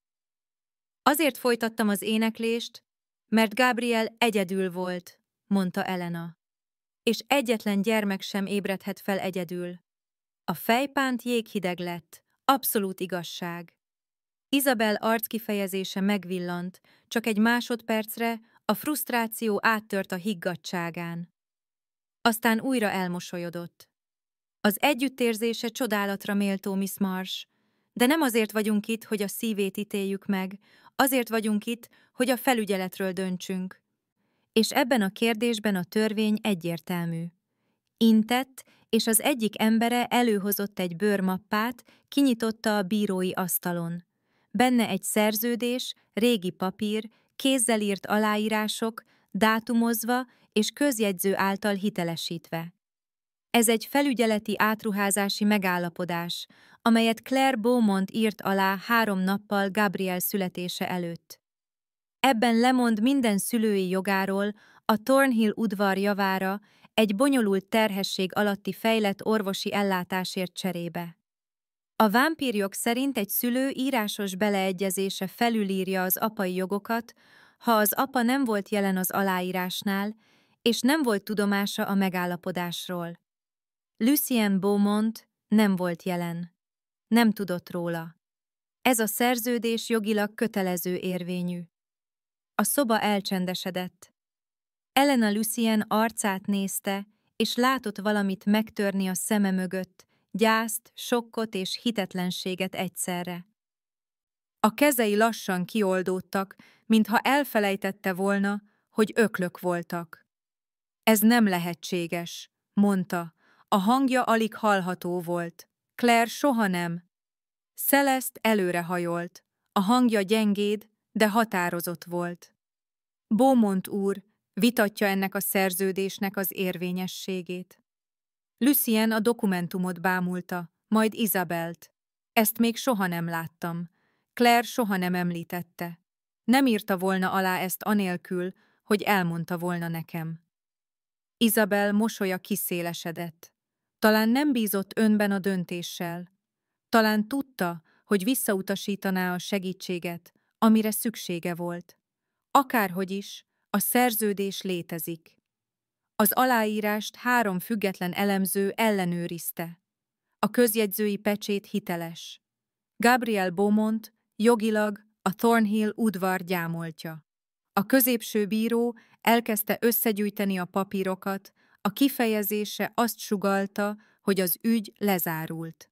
Azért folytattam az éneklést, Mert Gabriel egyedül volt, mondta Elena. És egyetlen gyermek sem ébredhet fel egyedül. A fejpánt jéghideg lett, abszolút igazság. Isabel arckifejezése megvillant, csak egy másodpercre a frusztráció áttört a higgadtságán. Aztán újra elmosolyodott. Az együttérzése csodálatra méltó, Miss Marsh, de nem azért vagyunk itt, hogy a szívét ítéljük meg, azért vagyunk itt, hogy a felügyeletről döntsünk. És ebben a kérdésben a törvény egyértelmű. Intett, és az egyik embere előhozott egy bőrmappát, kinyitotta a bírói asztalon. Benne egy szerződés, régi papír, kézzel írt aláírások, dátumozva és közjegyző által hitelesítve. Ez egy felügyeleti átruházási megállapodás, amelyet Claire Beaumont írt alá 3 nappal Gabriel születése előtt. Ebben lemond minden szülői jogáról, a Thornhill udvar javára, egy bonyolult terhesség alatti fejlett orvosi ellátásért cserébe. A vámpírjog szerint egy szülő írásos beleegyezése felülírja az apai jogokat, ha az apa nem volt jelen az aláírásnál, és nem volt tudomása a megállapodásról. Lucien Beaumont nem volt jelen. Nem tudott róla. Ez a szerződés jogilag kötelező érvényű. A szoba elcsendesedett. Elena Lucien arcát nézte, és látott valamit megtörni a szeme mögött, gyászt, sokkot és hitetlenséget egyszerre. A kezei lassan kioldódtak, mintha elfelejtette volna, hogy öklök voltak. Ez nem lehetséges, mondta. A hangja alig hallható volt. Claire soha nem. Celeste előrehajolt. A hangja gyengéd, de határozott volt. Beaumont úr vitatja ennek a szerződésnek az érvényességét. Lucien a dokumentumot bámulta, majd Isabelt. Ezt még soha nem láttam. Claire soha nem említette. Nem írta volna alá ezt anélkül, hogy elmondta volna nekem. Isabel mosolya kiszélesedett. Talán nem bízott önben a döntéssel. Talán tudta, hogy visszautasítaná a segítséget, amire szüksége volt. Akárhogy is, a szerződés létezik. Az aláírást 3 független elemző ellenőrizte. A közjegyzői pecsét hiteles. Gabriel Beaumont jogilag a Thornhill udvar gyámoltja. A középső bíró elkezdte összegyűjteni a papírokat, a kifejezése azt sugallta, hogy az ügy lezárult.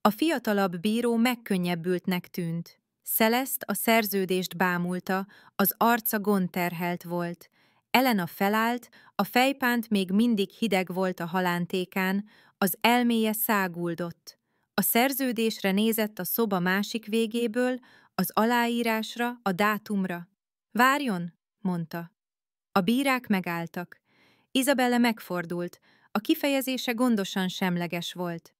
A fiatalabb bíró megkönnyebbültnek tűnt. Celeste a szerződést bámulta, az arca gondterhelt volt. Elena felállt, a fejpánt még mindig hideg volt a halántékán, az elméje száguldott. A szerződésre nézett a szoba másik végéből, az aláírásra, a dátumra. Várjon, mondta. A bírák megálltak. Isabella megfordult, a kifejezése gondosan semleges volt.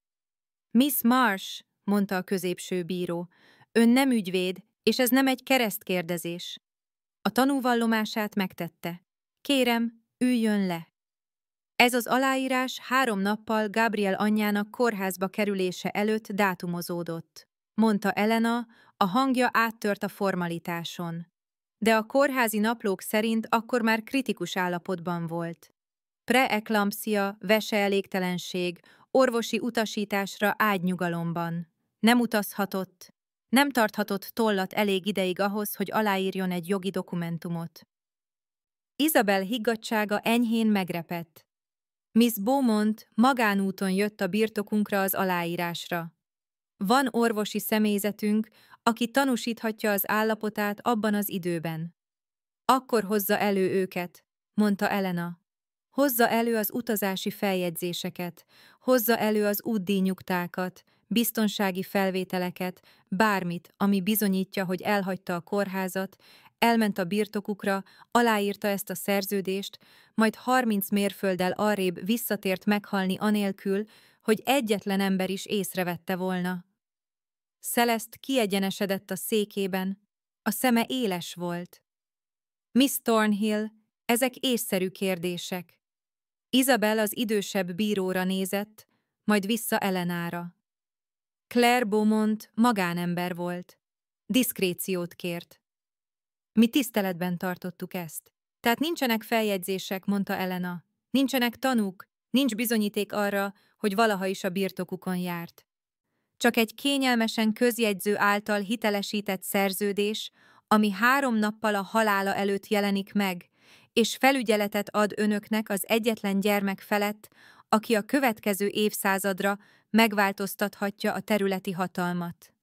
Miss Marsh, mondta a középső bíró, ön nem ügyvéd, és ez nem egy keresztkérdezés. A tanúvallomását megtette. Kérem, üljön le. Ez az aláírás 3 nappal Gabriel anyjának kórházba kerülése előtt dátumozódott, mondta Elena, a hangja áttört a formalitáson. De a kórházi naplók szerint akkor már kritikus állapotban volt. Preeklampszia, veseelégtelenség, orvosi utasításra ágynyugalomban. Nem utazhatott, nem tarthatott tollat elég ideig ahhoz, hogy aláírjon egy jogi dokumentumot. Isabel higgadtsága enyhén megrepett. Miss Beaumont magánúton jött a birtokunkra az aláírásra. Van orvosi személyzetünk, aki tanúsíthatja az állapotát abban az időben. Akkor hozza elő őket, mondta Elena. Hozza elő az utazási feljegyzéseket, hozza elő az útdíjnyugtákat, biztonsági felvételeket, bármit, ami bizonyítja, hogy elhagyta a kórházat, elment a birtokukra, aláírta ezt a szerződést, majd 30 mérfölddel arrébb visszatért meghalni anélkül, hogy egyetlen ember is észrevette volna. Celeste kiegyenesedett a székében, a szeme éles volt. Miss Thornhill, ezek észszerű kérdések. Isabel az idősebb bíróra nézett, majd vissza Elenára. Claire Beaumont magánember volt. Diszkréciót kért. Mi tiszteletben tartottuk ezt. Tehát nincsenek feljegyzések, mondta Elena. Nincsenek tanúk, nincs bizonyíték arra, hogy valaha is a birtokukon járt. Csak egy kényelmesen közjegyző által hitelesített szerződés, ami 3 nappal a halála előtt jelenik meg, és felügyeletet ad önöknek az egyetlen gyermek felett, aki a következő évszázadra megváltoztathatja a területi hatalmat.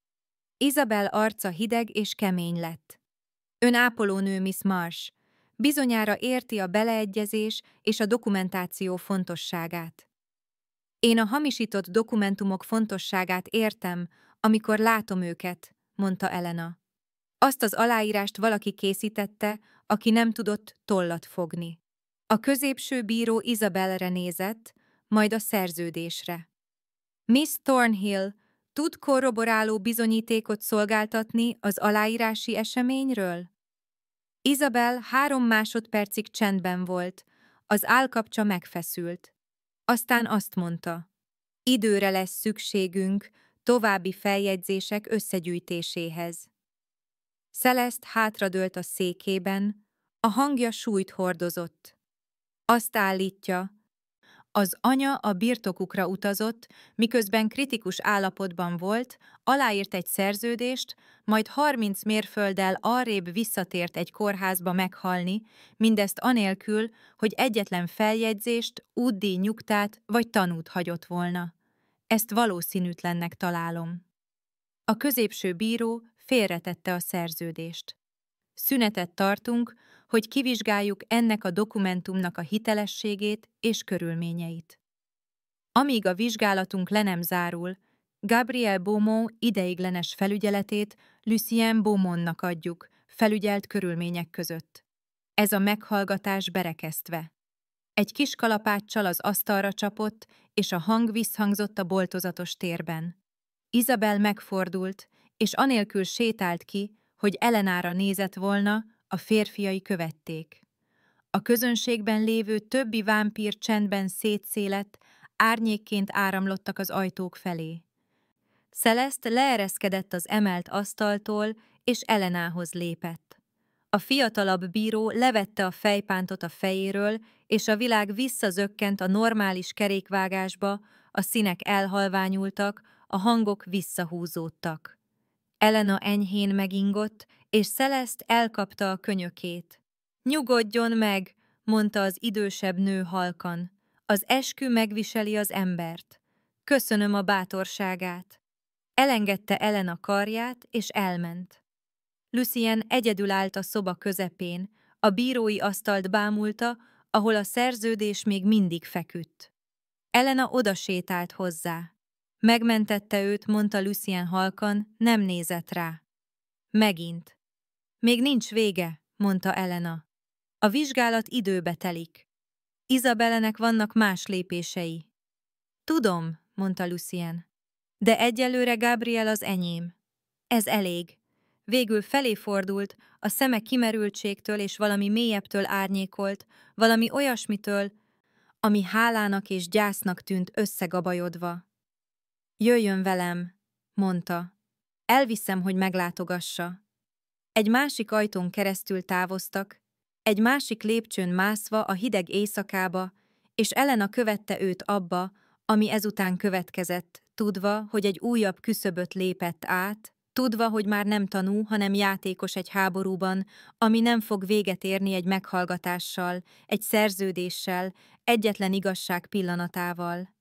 Isabel arca hideg és kemény lett. Ön ápolónő, Miss Marsh. Bizonyára érti a beleegyezés és a dokumentáció fontosságát. Én a hamisított dokumentumok fontosságát értem, amikor látom őket, mondta Elena. Azt az aláírást valaki készítette, aki nem tudott tollat fogni. A középső bíró Isabelre nézett, majd a szerződésre. Miss Thornhill tud korroboráló bizonyítékot szolgáltatni az aláírási eseményről? Isabel 3 másodpercig csendben volt, az állkapcsa megfeszült. Aztán azt mondta, időre lesz szükségünk további feljegyzések összegyűjtéséhez. Celeste hátradőlt a székében, a hangja súlyt hordozott. Azt állítja, az anya a birtokukra utazott, miközben kritikus állapotban volt, aláírt egy szerződést, majd 30 mérfölddel arrébb visszatért egy kórházba meghalni, mindezt anélkül, hogy egyetlen feljegyzést, útdíj nyugtát vagy tanút hagyott volna. Ezt valószínűtlennek találom. A középső bíró félretette a szerződést. Szünetet tartunk, hogy kivizsgáljuk ennek a dokumentumnak a hitelességét és körülményeit. Amíg a vizsgálatunk le nem zárul, Gabriel Beaumont ideiglenes felügyeletét Lucien Beaumontnak adjuk, felügyelt körülmények között. Ez a meghallgatás berekeztve. Egy kis kalapáccsal az asztalra csapott, és a hang visszhangzott a boltozatos térben. Isabel megfordult, és anélkül sétált ki, hogy Elenára nézett volna, a férfiai követték. A közönségben lévő többi vámpír csendben szétszélett, árnyékként áramlottak az ajtók felé. Celeste leereszkedett az emelt asztaltól, és Elenához lépett. A fiatalabb bíró levette a fejpántot a fejéről, és a világ visszazökkent a normális kerékvágásba, a színek elhalványultak, a hangok visszahúzódtak. Elena enyhén megingott, és Celeste elkapta a könyökét. Nyugodjon meg, mondta az idősebb nő halkan. Az eskü megviseli az embert. Köszönöm a bátorságát. Elengedte Elena karját, és elment. Lucien egyedül állt a szoba közepén, a bírói asztalt bámulta, ahol a szerződés még mindig feküdt. Elena odasétált hozzá. Megmentette őt, mondta Lucien halkan, nem nézett rá. Megint. Még nincs vége, mondta Elena. A vizsgálat időbe telik. Isabellenek vannak más lépései. Tudom, mondta Lucien. De egyelőre Gabriel az enyém. Ez elég. Végül felé fordult, a szeme kimerültségtől és valami mélyebbtől árnyékolt, valami olyasmitől, ami hálának és gyásznak tűnt összegabajodva. Jöjjön velem, mondta. Elviszem, hogy meglátogassa. Egy másik ajtón keresztül távoztak, egy másik lépcsőn mászva a hideg éjszakába, és Elena követte őt abba, ami ezután következett, tudva, hogy egy újabb küszöböt lépett át, tudva, hogy már nem tanú, hanem játékos egy háborúban, ami nem fog véget érni egy meghallgatással, egy szerződéssel, egyetlen igazság pillanatával.